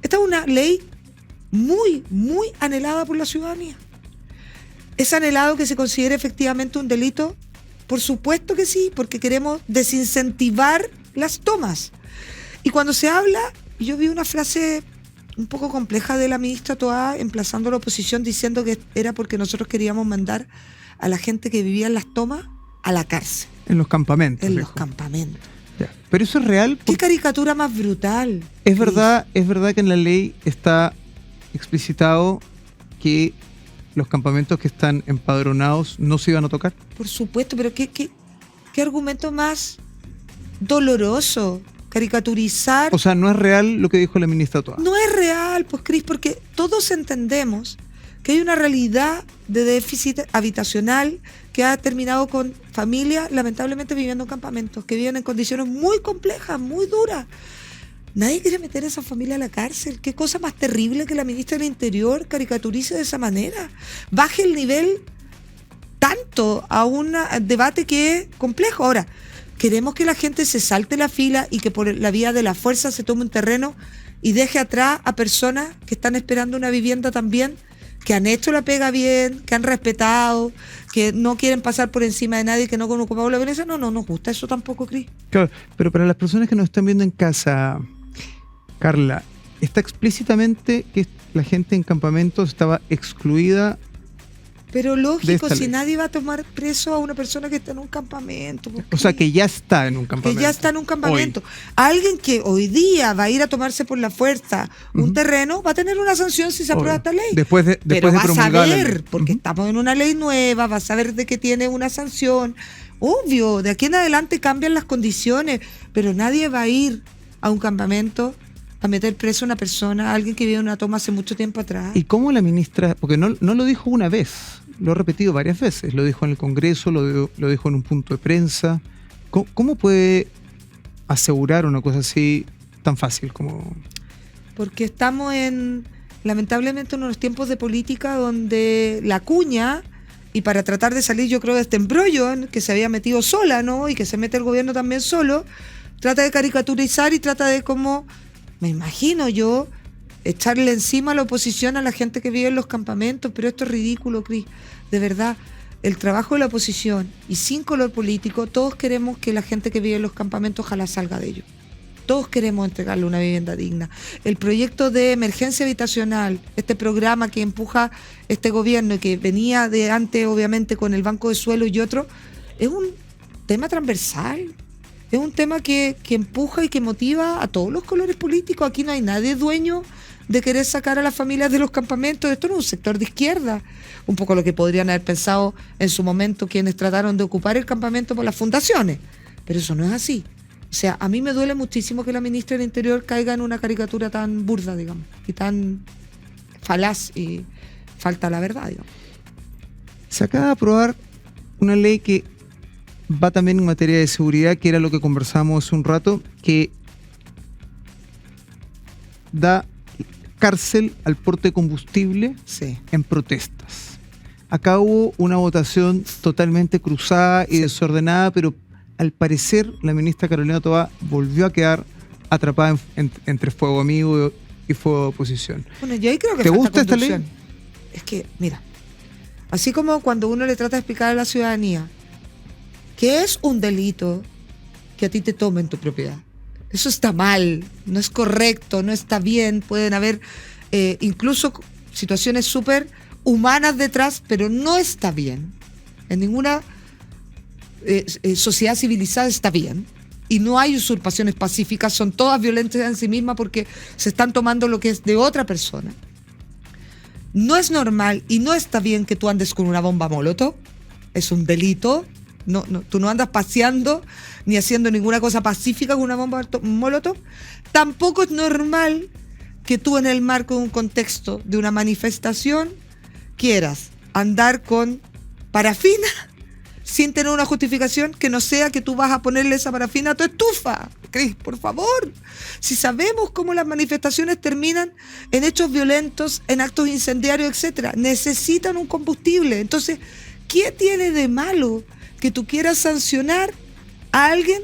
esta es una ley muy, muy anhelada por la ciudadanía. ¿Es anhelado que se considere efectivamente un delito? Por supuesto que sí, porque queremos desincentivar las tomas. Y cuando se habla, yo vi una frase un poco compleja de la ministra Toá emplazando a la oposición diciendo que era porque nosotros queríamos mandar a la gente que vivía en las tomas a la cárcel. En los campamentos. En los campamentos. Ya. Pero eso es real. ¿Qué caricatura más brutal? Es verdad que en la ley está explicitado que los campamentos que están empadronados no se iban a tocar. Por supuesto, pero ¿qué argumento más doloroso? Caricaturizar. O sea, no es real lo que dijo la ministra Toá. No es real, pues, Cris, porque todos entendemos que hay una realidad de déficit habitacional que ha terminado con familias lamentablemente viviendo en campamentos, que viven en condiciones muy complejas, muy duras. Nadie quiere meter a esa familia a la cárcel. Qué cosa más terrible que la ministra del Interior caricaturice de esa manera. Baje el nivel tanto a un debate que es complejo. Ahora, queremos que la gente se salte la fila y que por la vía de la fuerza se tome un terreno y deje atrás a personas que están esperando una vivienda también, que han hecho la pega bien, que han respetado, que no quieren pasar por encima de nadie, que no han ocupado la violencia. No nos gusta eso tampoco, Cris. Claro, pero para las personas que nos están viendo en casa, Carla, está explícitamente que la gente en campamentos estaba excluida. Pero lógico, si nadie va a tomar preso a una persona que está en un campamento. O sea, que ya está en un campamento. Que ya está en un campamento. Hoy. Alguien que hoy día va a ir a tomarse por la fuerza un terreno, va a tener una sanción si se aprueba esta ley. Pero va a saber, porque estamos en una ley nueva, va a saber de que tiene una sanción. Obvio, de aquí en adelante cambian las condiciones, pero nadie va a ir a un campamento a meter preso a una persona, a alguien que vive en una toma hace mucho tiempo atrás. ¿Y cómo la ministra, porque no lo dijo una vez, lo ha repetido varias veces, lo dijo en el Congreso, lo dijo en un punto de prensa, ¿cómo puede asegurar una cosa así tan fácil como...? Porque estamos lamentablemente, en unos tiempos de política donde la cuña, y para tratar de salir yo creo de este embrollo en que se había metido sola, ¿no? Y que se mete el gobierno también solo, trata de caricaturizar y trata de como... Me imagino yo echarle encima a la oposición a la gente que vive en los campamentos, pero esto es ridículo, Cris. De verdad, el trabajo de la oposición y sin color político, todos queremos que la gente que vive en los campamentos ojalá salga de ellos. Todos queremos entregarle una vivienda digna. El proyecto de emergencia habitacional, este programa que empuja este gobierno y que venía de antes, obviamente, con el Banco de Suelo y otro, es un tema transversal. Es un tema que empuja y que motiva a todos los colores políticos. Aquí no hay nadie dueño de querer sacar a las familias de los campamentos. Esto no es un sector de izquierda. Un poco lo que podrían haber pensado en su momento quienes trataron de ocupar el campamento por las fundaciones. Pero eso no es así. O sea, a mí me duele muchísimo que la ministra del Interior caiga en una caricatura tan burda, digamos, y tan falaz y falta la verdad, digamos. Se acaba de aprobar una ley que va también en materia de seguridad, que era lo que conversábamos hace un rato, que da cárcel al porte de combustible en protestas. Acá hubo una votación totalmente cruzada y desordenada, pero al parecer la ministra Carolina Toá volvió a quedar atrapada entre fuego amigo y fuego de oposición. Bueno, yo ahí creo que ¿te gusta esta ley? Es que, mira, así como cuando uno le trata de explicar a la ciudadanía que es un delito que a ti te tomen tu propiedad. Eso está mal, no es correcto, no está bien. Pueden haber incluso situaciones súper humanas detrás, pero no está bien. En ninguna sociedad civilizada está bien. Y no hay usurpaciones pacíficas, son todas violentas en sí mismas porque se están tomando lo que es de otra persona. No es normal y no está bien que tú andes con una bomba molotov. Es un delito. No, tú no andas paseando ni haciendo ninguna cosa pacífica con una bomba molotov. Tampoco es normal que tú en el marco de un contexto de una manifestación quieras andar con parafina sin tener una justificación que no sea que tú vas a ponerle esa parafina a tu estufa. Cris, por favor. Si sabemos cómo las manifestaciones terminan en hechos violentos, en actos incendiarios, etcétera, necesitan un combustible. Entonces, ¿qué tiene de malo que tú quieras sancionar a alguien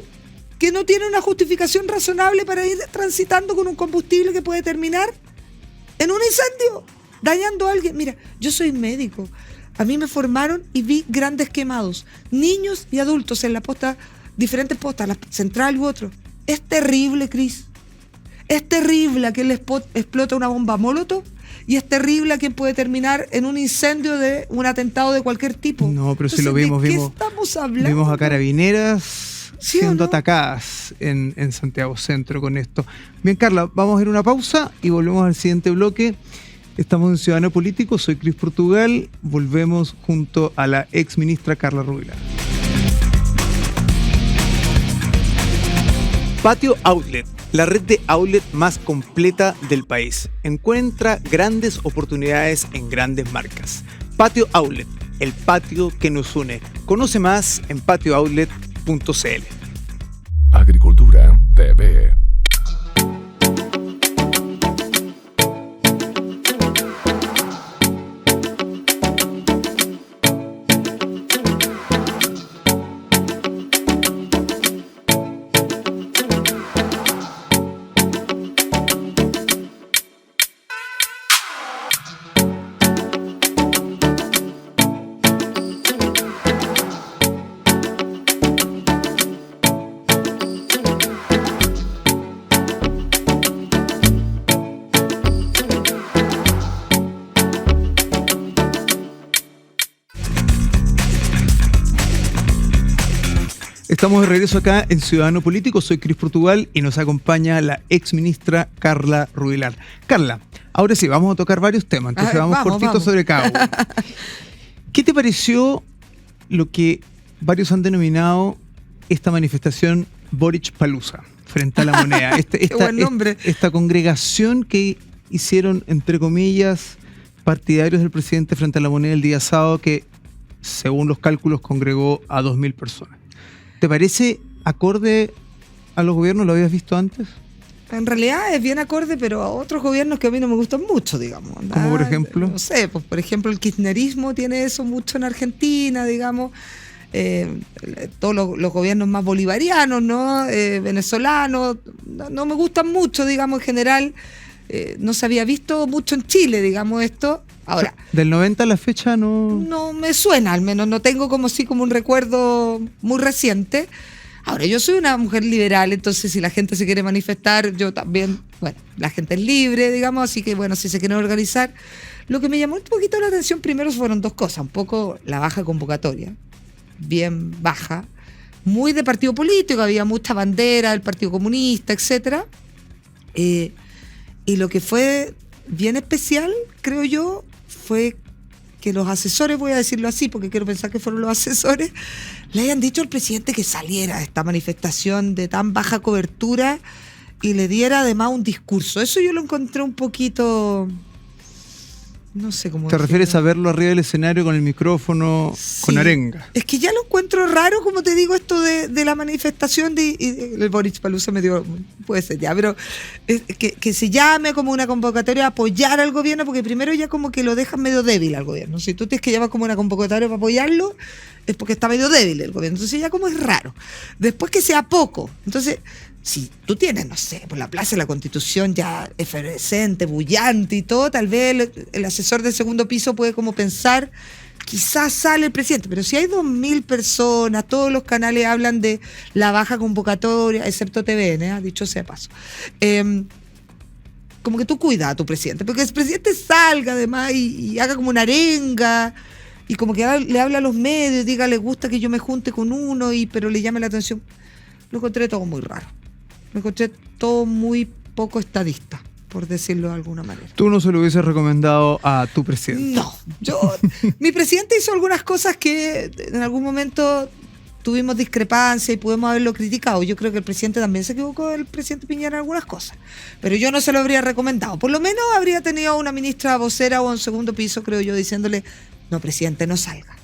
que no tiene una justificación razonable para ir transitando con un combustible que puede terminar en un incendio, dañando a alguien? Mira, yo soy médico. A mí me formaron y vi grandes quemados, niños y adultos en la posta, diferentes postas, la central u otro. Es terrible, Cris. Es terrible a quien le explota una bomba molotov y es terrible a quien puede terminar en un incendio de un atentado de cualquier tipo. No, pero entonces, si lo vimos, ¿de qué estamos hablando? Vimos a carabineras ¿Sí siendo o no? atacadas en Santiago Centro con esto. Bien, Carla, vamos a ir a una pausa y volvemos al siguiente bloque. Estamos en Ciudadano Político, soy Cris Portugal, volvemos junto a la ex ministra Carla Rubilar. Patio Outlet, la red de outlet más completa del país. Encuentra grandes oportunidades en grandes marcas. Patio Outlet, el patio que nos une. Conoce más en patiooutlet.cl. Agricultura TV. Estamos de regreso acá en Ciudadano Político, soy Cris Portugal y nos acompaña la ex ministra Carla Rubilar. Carla, ahora sí, vamos a tocar varios temas, entonces vamos cortitos sobre cada uno. ¿Qué te pareció lo que varios han denominado esta manifestación Boric Palooza frente a la moneda? Qué buen nombre. Esta congregación que hicieron, entre comillas, partidarios del presidente frente a la moneda el día sábado que, según los cálculos, congregó a 2.000 personas. ¿Te parece acorde a los gobiernos? ¿Lo habías visto antes? En realidad es bien acorde, pero a otros gobiernos que a mí no me gustan mucho, digamos. ¿Como por ejemplo? No sé, pues por ejemplo el kirchnerismo tiene eso mucho en Argentina, digamos. Todos los gobiernos más bolivarianos, ¿no? Venezolanos, no me gustan mucho, digamos, en general. No se había visto mucho en Chile, digamos, esto. Ahora, del 90 a la fecha no me suena, al menos no tengo como un recuerdo muy reciente. Ahora, yo soy una mujer liberal, entonces si la gente se quiere manifestar, yo también, bueno, la gente es libre, digamos, así que bueno, si se quieren organizar. Lo que me llamó un poquito la atención primero fueron dos cosas, un poco la baja convocatoria, bien baja, muy de partido político, había mucha bandera del Partido Comunista, etcétera. Y lo que fue bien especial, creo yo, fue que los asesores, voy a decirlo así porque quiero pensar que fueron los asesores, le hayan dicho al presidente que saliera a esta manifestación de tan baja cobertura y le diera además un discurso. Eso yo lo encontré un poquito... No sé cómo ¿Te refieres a verlo arriba del escenario con el micrófono, sí, con arenga? Es que ya lo encuentro raro, como te digo, esto de la manifestación el Boric Palooza me dio, puede ser ya, pero que se llame como una convocatoria a apoyar al gobierno, porque primero ya como que lo dejan medio débil al gobierno. Si tú tienes que llamar como una convocatoria para apoyarlo, es porque está medio débil el gobierno. Entonces ya como es raro. Después que sea poco. Entonces, si tú tienes, no sé, por la Plaza de la Constitución ya efervescente, bullante y todo, tal vez el asesor del segundo piso puede como pensar, quizás sale el presidente, pero si hay 2.000 personas, todos los canales hablan de la baja convocatoria, excepto TVN, dicho sea paso. Como que tú cuidas a tu presidente, porque el presidente salga además y haga como una arenga, y como que le habla a los medios, diga, le gusta que yo me junte con uno, pero le llame la atención. Lo encontré todo muy raro. Me encontré todo muy poco estadista, por decirlo de alguna manera. ¿Tú no se lo hubieses recomendado a tu presidente? No, mi presidente hizo algunas cosas que en algún momento tuvimos discrepancia y pudimos haberlo criticado. Yo creo que el presidente también se equivocó, el presidente Piñera, en algunas cosas. Pero yo no se lo habría recomendado. Por lo menos habría tenido una ministra vocera o un segundo piso, creo yo, diciéndole, no, presidente, no salga.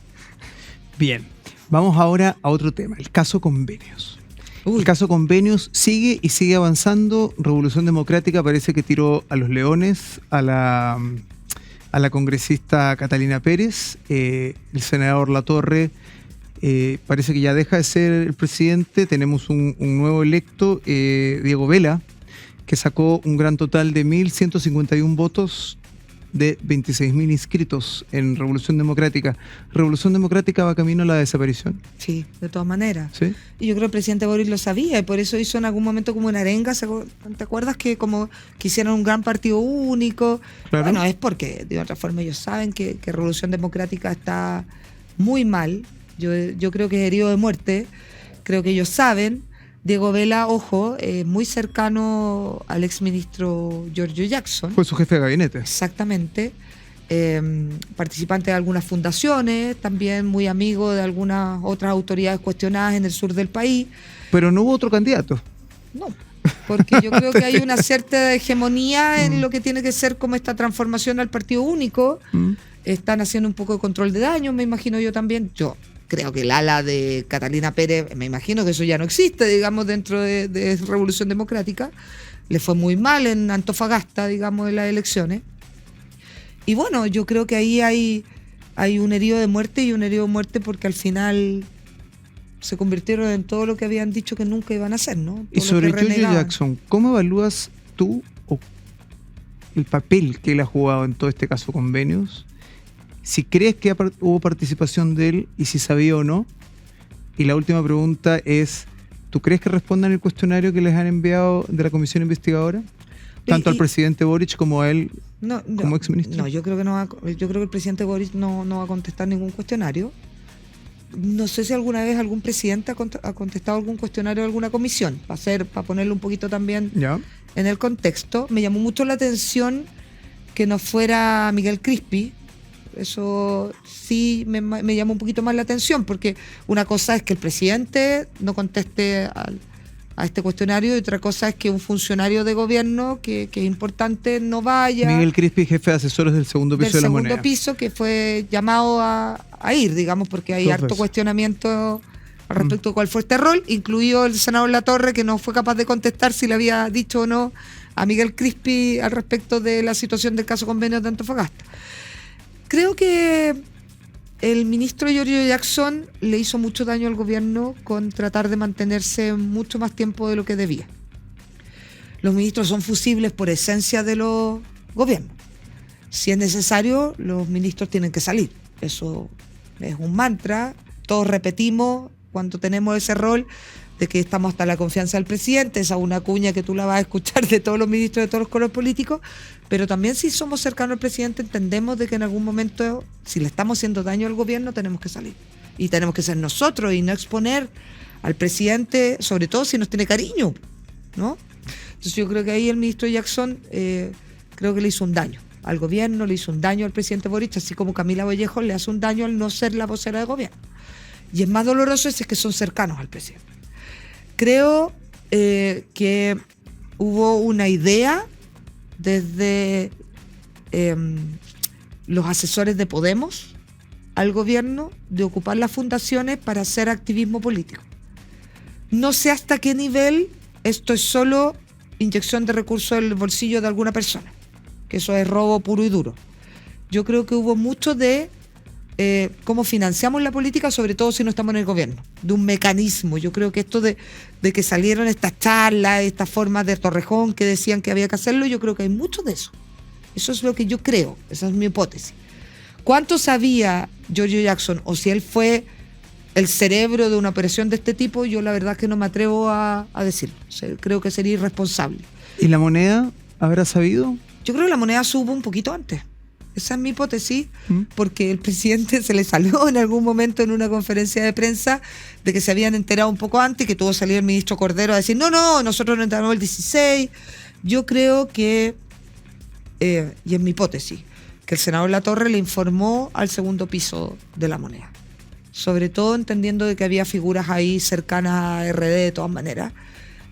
Bien, vamos ahora a otro tema, el caso Convenios. Uy. El caso Convenios sigue y sigue avanzando. Revolución Democrática parece que tiró a los leones a la congresista Catalina Pérez. El senador Latorre parece que ya deja de ser el presidente. Tenemos un nuevo electo, Diego Vela, que sacó un gran total de 1.151 votos de 26.000 inscritos en Revolución Democrática. ¿Revolución Democrática va camino a la desaparición? Sí, de todas maneras. ¿Sí? Y yo creo que el presidente Boric lo sabía y por eso hizo en algún momento como una arenga. ¿Te acuerdas que como quisieron un gran partido único? Claro. Bueno, es porque de otra forma ellos saben que Revolución Democrática está muy mal. Yo creo que es herido de muerte. Creo que ellos saben. Diego Vela, ojo, muy cercano al exministro Giorgio Jackson. Fue su jefe de gabinete. Exactamente. Participante de algunas fundaciones, también muy amigo de algunas otras autoridades cuestionadas en el sur del país. Pero no hubo otro candidato. No, porque yo creo que hay una cierta hegemonía en lo que tiene que ser como esta transformación al partido único. Están haciendo un poco de control de daños, me imagino yo también. Yo creo que el ala de Catalina Pérez, me imagino que eso ya no existe, digamos, dentro de Revolución Democrática. Le fue muy mal en Antofagasta, digamos, en las elecciones. Y bueno, yo creo que ahí hay un herido de muerte y un herido de muerte porque al final se convirtieron en todo lo que habían dicho que nunca iban a hacer, ¿no? Todo Y sobre lo que Giorgio renegaban. Jackson, ¿cómo evalúas tú el papel que él ha jugado en todo este caso Convenios? Si crees que hubo participación de él y si sabía o no. Y la última pregunta es, ¿tú crees que respondan el cuestionario que les han enviado de la comisión investigadora? Tanto al presidente Boric como a él como exministro. No, yo creo que yo creo que el presidente Boric no va a contestar ningún cuestionario. No sé si alguna vez algún presidente ha contestado algún cuestionario de alguna comisión, para ponerlo un poquito también ¿Ya? en el contexto. Me llamó mucho la atención que no fuera Miguel Crispi. Eso sí me llama un poquito más la atención, porque una cosa es que el presidente no conteste a este cuestionario y otra cosa es que un funcionario de gobierno que es importante no vaya. Miguel Crispi, jefe de asesores del segundo piso de la moneda. Del segundo piso, que fue llamado a ir, digamos, porque hay 2 harto veces. cuestionamiento al respecto de cuál fue este rol, incluido el senador Latorre, que no fue capaz de contestar si le había dicho o no a Miguel Crispi al respecto de la situación del caso Convenios de Antofagasta. Creo que el ministro Giorgio Jackson le hizo mucho daño al gobierno con tratar de mantenerse mucho más tiempo de lo que debía. Los ministros son fusibles por esencia de los gobiernos. Si es necesario, los ministros tienen que salir. Eso es un mantra. Todos repetimos cuando tenemos ese rol de que estamos hasta la confianza del presidente. Esa es una cuña que tú la vas a escuchar de todos los ministros de todos los colores políticos. Pero también si somos cercanos al presidente entendemos de que en algún momento, si le estamos haciendo daño al gobierno, tenemos que salir. Y tenemos que ser nosotros y no exponer al presidente, sobre todo si nos tiene cariño, ¿no? Entonces yo creo que ahí el ministro Jackson creo que le hizo un daño al gobierno, le hizo un daño al presidente Boric, así como Camila Vallejo le hace un daño al no ser la vocera de gobierno. Y es más doloroso es que son cercanos al presidente. Creo que hubo una idea desde los asesores de Podemos al gobierno de ocupar las fundaciones para hacer activismo político. No sé hasta qué nivel esto es solo inyección de recursos en el bolsillo de alguna persona, que eso es robo puro y duro. Yo creo que hubo mucho de cómo financiamos la política, sobre todo si no estamos en el gobierno, de un mecanismo. Yo creo que esto de que salieron estas charlas, estas formas de Torrejón que decían que había que hacerlo, yo creo que hay mucho de eso. Eso es lo que yo creo, esa es mi hipótesis. ¿Cuánto sabía Giorgio Jackson o si él fue el cerebro de una operación de este tipo? Yo la verdad es que no me atrevo a decirlo. O sea, creo que sería irresponsable. ¿Y la moneda habrá sabido? Yo creo que la moneda subo un poquito antes. Esa es mi hipótesis, porque el presidente se le salió en algún momento en una conferencia de prensa de que se habían enterado un poco antes y que tuvo que salir el ministro Cordero a decir no, nosotros no entramos el 16. Yo creo que, y es mi hipótesis, que el senador Latorre le informó al segundo piso de la moneda. sobre todo entendiendo de que había figuras ahí cercanas a RD de todas maneras.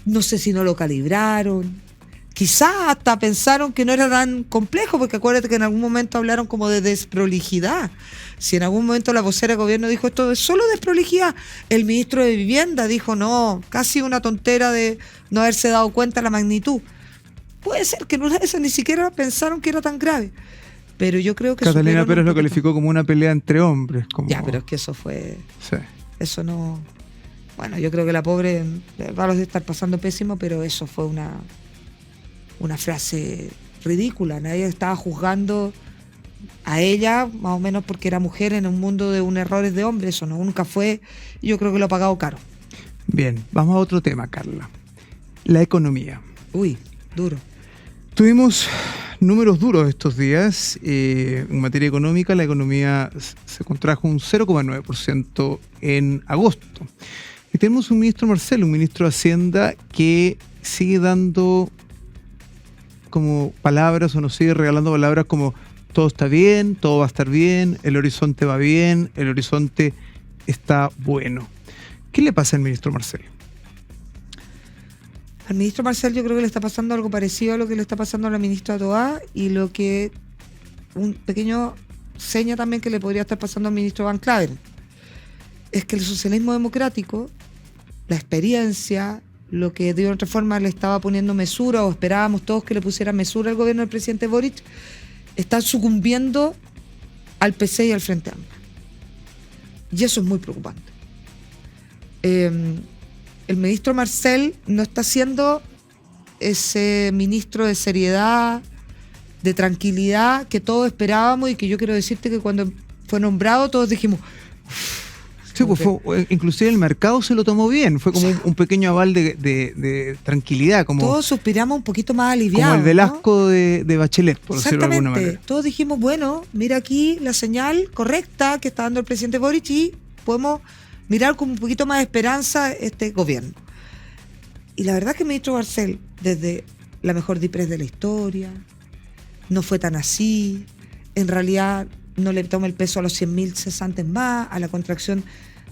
No sé si no lo calibraron. Quizás hasta pensaron que no era tan complejo, porque acuérdate que en algún momento hablaron como de desprolijidad. Si en algún momento la vocera de gobierno dijo esto es solo desprolijidad, el ministro de Vivienda dijo no, casi una tontera de no haberse dado cuenta de la magnitud. Puede ser que en una de esas ni siquiera pensaron que era tan grave. Pero yo creo que... Catalina Pérez lo calificó como una pelea entre hombres. Como... Ya, pero es que eso fue... Sí. Eso no... Bueno, yo creo que la pobre va a estar pasando pésimo, pero eso fue una frase ridícula. Nadie estaba juzgando a ella, más o menos porque era mujer en un mundo de un errores de hombre. Eso no, nunca fue. Y yo creo que lo ha pagado caro. Bien, vamos a otro tema, Carla. La economía. Uy, duro. Tuvimos números duros estos días. En materia económica, la economía se contrajo un 0,9% en agosto. Y tenemos un ministro Marcel, un ministro de Hacienda, que sigue dando como palabras o nos sigue regalando palabras como todo está bien, todo va a estar bien, el horizonte va bien, el horizonte está bueno. ¿Qué le pasa al ministro Marcel? Al ministro Marcel yo creo que le está pasando algo parecido a lo que le está pasando a la ministra Toá y lo que un pequeño seña también que le podría estar pasando al ministro Van Claver. Es que el socialismo democrático, la experiencia, lo que de otra forma le estaba poniendo mesura o esperábamos todos que le pusiera mesura al gobierno del presidente Boric, está sucumbiendo al PC y al Frente Amplio. Y eso es muy preocupante. El ministro Marcel no está siendo ese ministro de seriedad, de tranquilidad que todos esperábamos y que yo quiero decirte que cuando fue nombrado todos dijimos... Sí, pues inclusive el mercado se lo tomó bien, fue como un pequeño aval de tranquilidad. Como, todos suspiramos un poquito más aliviados. Como el Velasco, ¿no? de Bachelet, por decirlo de alguna manera. Todos dijimos, bueno, mira aquí la señal correcta que está dando el presidente Boric y podemos mirar con un poquito más de esperanza este gobierno. Y la verdad es que el ministro Marcel, desde la mejor DIPRES de la historia, no fue tan así, en realidad no le toma el peso a los 100.000 cesantes más, a la contracción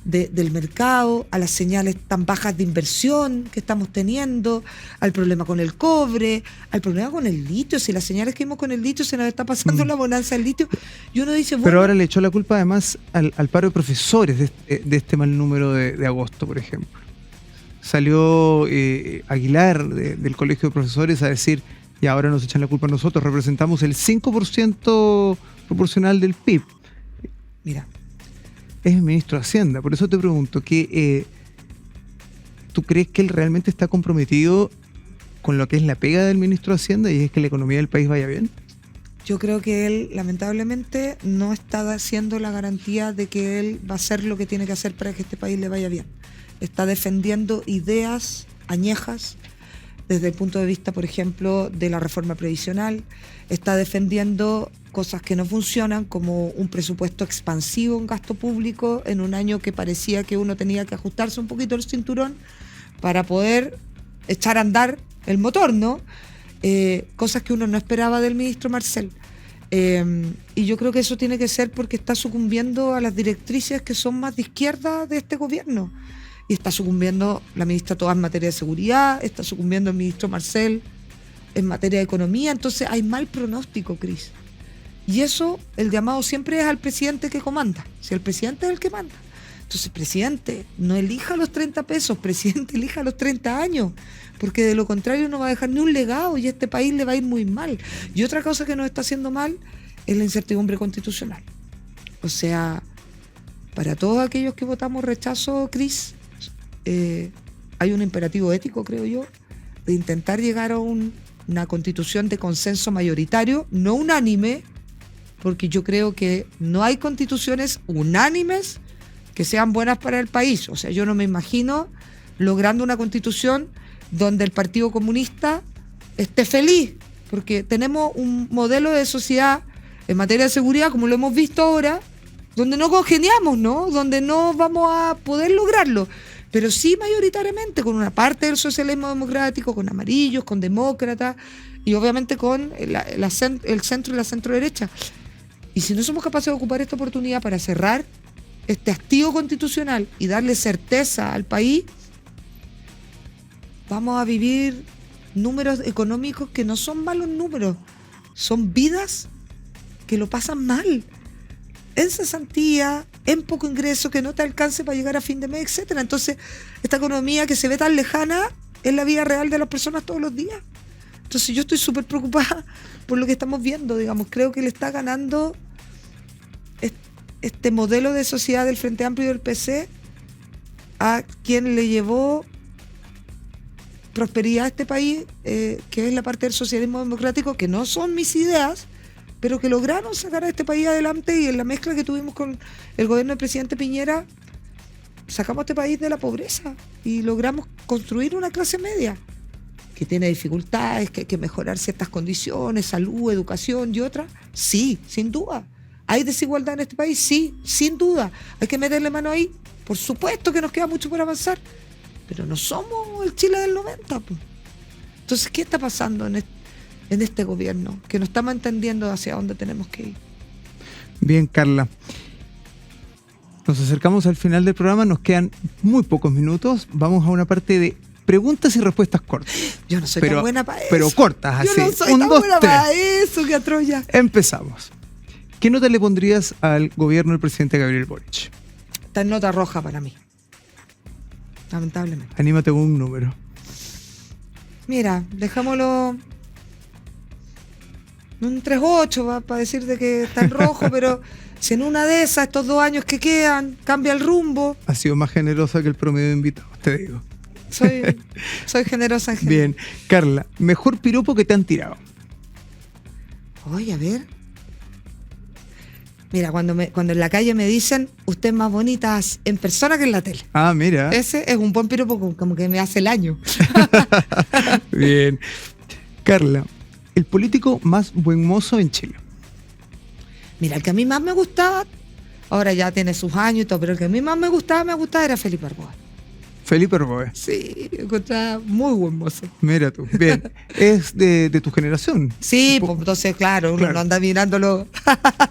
del mercado, a las señales tan bajas de inversión que estamos teniendo, al problema con el cobre, al problema con el litio. Si las señales que vimos con el litio se nos está pasando la bonanza del litio, y uno dice, bueno... Pero ahora le echó la culpa además al paro de profesores de este mal número de agosto, por ejemplo. Salió Aguilar del Colegio de Profesores a decir, y ahora nos echan la culpa a nosotros, representamos el 5% proporcional del PIB. Mira. Es el ministro de Hacienda, por eso te pregunto, ¿tú crees que él realmente está comprometido con lo que es la pega del ministro de Hacienda y es que la economía del país vaya bien? Yo creo que él, lamentablemente, no está haciendo la garantía de que él va a hacer lo que tiene que hacer para que este país le vaya bien. Está defendiendo ideas añejas desde el punto de vista, por ejemplo, de la reforma previsional, está defendiendo cosas que no funcionan, como un presupuesto expansivo en gasto público en un año que parecía que uno tenía que ajustarse un poquito el cinturón para poder echar a andar el motor, ¿no? Cosas que uno no esperaba del ministro Marcel. Y yo creo que eso tiene que ser porque está sucumbiendo a las directrices que son más de izquierda de este gobierno. Y está sucumbiendo la ministra Toá en materia de seguridad, está sucumbiendo el ministro Marcel en materia de economía. Entonces hay mal pronóstico, Cris. Y eso, el llamado siempre es al presidente que comanda. Si el presidente es el que manda. Entonces, presidente, no elija los 30 pesos, presidente, elija los 30 años. Porque de lo contrario no va a dejar ni un legado y a este país le va a ir muy mal. Y otra cosa que nos está haciendo mal es la incertidumbre constitucional. O sea, para todos aquellos que votamos rechazo, Cris, hay un imperativo ético, creo yo, de intentar llegar a una constitución de consenso mayoritario, no unánime, porque yo creo que no hay constituciones unánimes que sean buenas para el país. O sea, yo no me imagino logrando una constitución donde el Partido Comunista esté feliz, porque tenemos un modelo de sociedad en materia de seguridad, como lo hemos visto ahora, donde no congeniamos, ¿no? Donde no vamos a poder lograrlo. Pero sí mayoritariamente con una parte del socialismo democrático, con amarillos, con demócratas y obviamente con el centro y la centro derecha. Y si no somos capaces de ocupar esta oportunidad para cerrar este hastío constitucional y darle certeza al país, vamos a vivir números económicos que no son malos números, son vidas que lo pasan mal, en cesantía, en poco ingreso, que no te alcance para llegar a fin de mes, etcétera. Entonces, esta economía que se ve tan lejana es la vida real de las personas todos los días. Entonces, yo estoy súper preocupada por lo que estamos viendo, digamos. Creo que le está ganando este modelo de sociedad del Frente Amplio y del PC a quien le llevó prosperidad a este país, que es la parte del socialismo democrático, que no son mis ideas, pero que lograron sacar a este país adelante, y en la mezcla que tuvimos con el gobierno del presidente Piñera, sacamos a este país de la pobreza y logramos construir una clase media que tiene dificultades, que hay que mejorar ciertas condiciones, salud, educación y otras. Sí, sin duda. ¿Hay desigualdad en este país? Sí, sin duda. ¿Hay que meterle mano ahí? Por supuesto que nos queda mucho por avanzar, pero no somos el Chile del 90. Pues. Entonces, ¿qué está pasando en este gobierno? Que no estamos entendiendo hacia dónde tenemos que ir. Bien, Carla. Nos acercamos al final del programa, nos quedan muy pocos minutos. Vamos a una parte de preguntas y respuestas cortas. Yo no soy tan buena para eso. Pero cortas, así. Yo no soy tan buena para eso, que atroya. Empezamos. ¿Qué nota le pondrías al gobierno del presidente Gabriel Boric? Está en nota roja para mí. Lamentablemente. Anímate con un número. Mira, dejámoslo un 3.8 para decirte que está en rojo, pero si en una de esas, estos 2 años que quedan, cambia el rumbo. Ha sido más generosa que el promedio de invitados, te digo. Soy generosa en general. Bien, Carla, mejor piropo que te han tirado. Oye, a ver. Mira, cuando en la calle me dicen, usted es más bonita en persona que en la tele. Ah, mira. Ese es un buen piropo, como que me hace el año. Bien. Carla, el político más buen mozo en Chile. Mira, el que a mí más me gustaba, ahora ya tiene sus años y todo, pero el que a mí más me gustaba era Felipe Arboe. Felipe Arboe. Sí, me encontraba muy buen mozo. Mira tú. Bien. ¿Es de tu generación? Sí, pues entonces, claro, uno no anda mirándolo.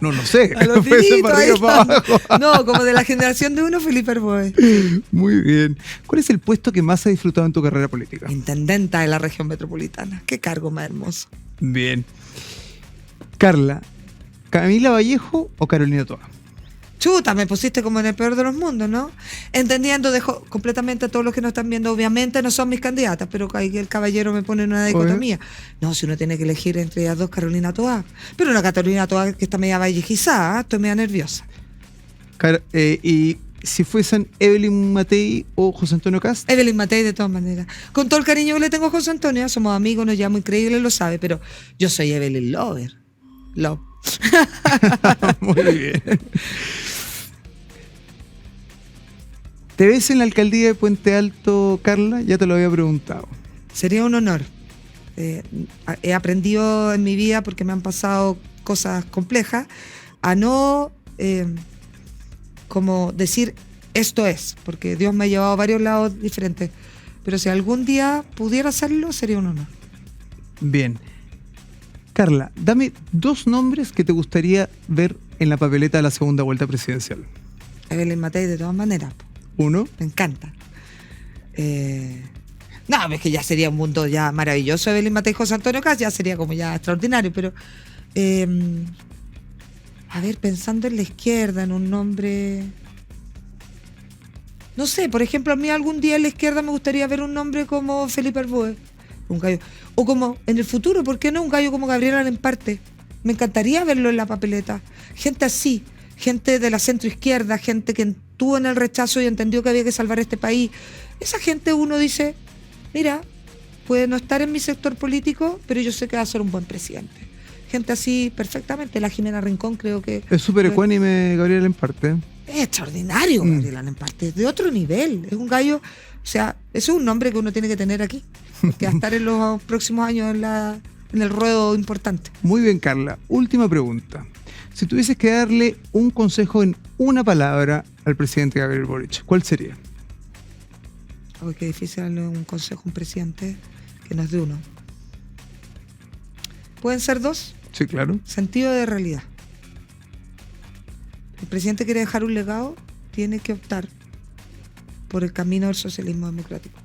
No sé. A los Puede ser para arriba, para abajo. No, como de la generación de uno, Felipe Arboe. Muy bien. ¿Cuál es el puesto que más has disfrutado en tu carrera política? Intendenta de la región metropolitana. Qué cargo más hermoso. Bien. Carla, ¿Camila Vallejo o Carolina Toa? Chuta, me pusiste como en el peor de los mundos, ¿no? Entendiendo, dejo completamente a todos los que nos están viendo, obviamente no son mis candidatas, pero el caballero me pone en una dicotomía. No, si uno tiene que elegir entre ellas dos, Carolina Toa. Pero una Carolina Toa que está media vallejizada, estoy media nerviosa. Y si fuesen Evelyn Matei o José Antonio Kast. Evelyn Matei, de todas maneras. Con todo el cariño que le tengo a José Antonio, somos amigos, nos llamo increíble, lo sabe, pero yo soy Evelyn Lover. Love. Muy bien. ¿Te ves en la alcaldía de Puente Alto, Carla? Ya te lo había preguntado. Sería un honor. He aprendido en mi vida, porque me han pasado cosas complejas, a no como decir esto es, porque Dios me ha llevado a varios lados diferentes. Pero si algún día pudiera hacerlo, sería un honor. Bien. Carla, dame 2 nombres que te gustaría ver en la papeleta de la segunda vuelta presidencial. Evelyn Matei, de todas maneras. 1. Me encanta. No, es que ya sería un mundo ya maravilloso. Evelyn Matei y José Antonio Kast ya sería como ya extraordinario, pero a ver, pensando en la izquierda, en un nombre, no sé, por ejemplo, a mí algún día en la izquierda me gustaría ver un nombre como Felipe Arboe, un gallo, o como en el futuro, ¿por qué no? Un gallo como Gabriela Lemparte. Me encantaría verlo en la papeleta. Gente así, gente de la centroizquierda, gente que estuvo en el rechazo y entendió que había que salvar este país. Esa gente, uno dice, mira, puede no estar en mi sector político, pero yo sé que va a ser un buen presidente. Gente así, perfectamente. La Jimena Rincón, creo que... Es súper ecuánime Gabriela Lemparte. Es extraordinario Gabriela Lemparte, de otro nivel. Es un gallo, o sea, eso es un nombre que uno tiene que tener aquí, que va a estar en los próximos años en el ruedo importante. Muy bien, Carla. Última pregunta. Si tuvieses que darle un consejo en una palabra al presidente Gabriel Boric, ¿cuál sería? Ay, qué difícil darle un consejo a un presidente que no es de uno. ¿Pueden ser 2? Sí, claro. Sentido de realidad. El presidente quiere dejar un legado, tiene que optar por el camino del socialismo democrático.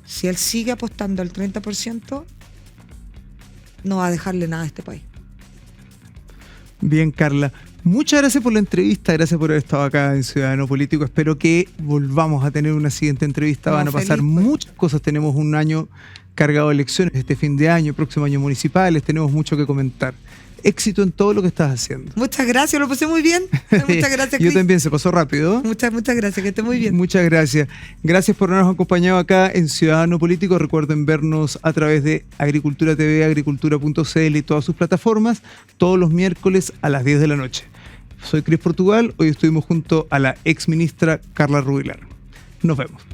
Si él sigue apostando al 30%, no va a dejarle nada a este país. Bien, Carla. Muchas gracias por la entrevista, gracias por haber estado acá en Ciudadano Político. Espero que volvamos a tener una siguiente entrevista. Van a pasar feliz, pues. muchas cosas. Tenemos un año cargado de elecciones, este fin de año, próximo año municipales. Tenemos mucho que comentar. Éxito en todo lo que estás haciendo. Muchas gracias, lo pasé muy bien. Muchas gracias, Yo Cris. también, se pasó rápido. Muchas gracias, que esté muy bien. Muchas gracias. Gracias por habernos acompañado acá en Ciudadano Político. Recuerden vernos a través de Agricultura TV, agricultura.cl y todas sus plataformas, todos los miércoles a las 10 de la noche. Soy Cris Portugal, hoy estuvimos junto a la ex ministra Carla Rubilar. Nos vemos.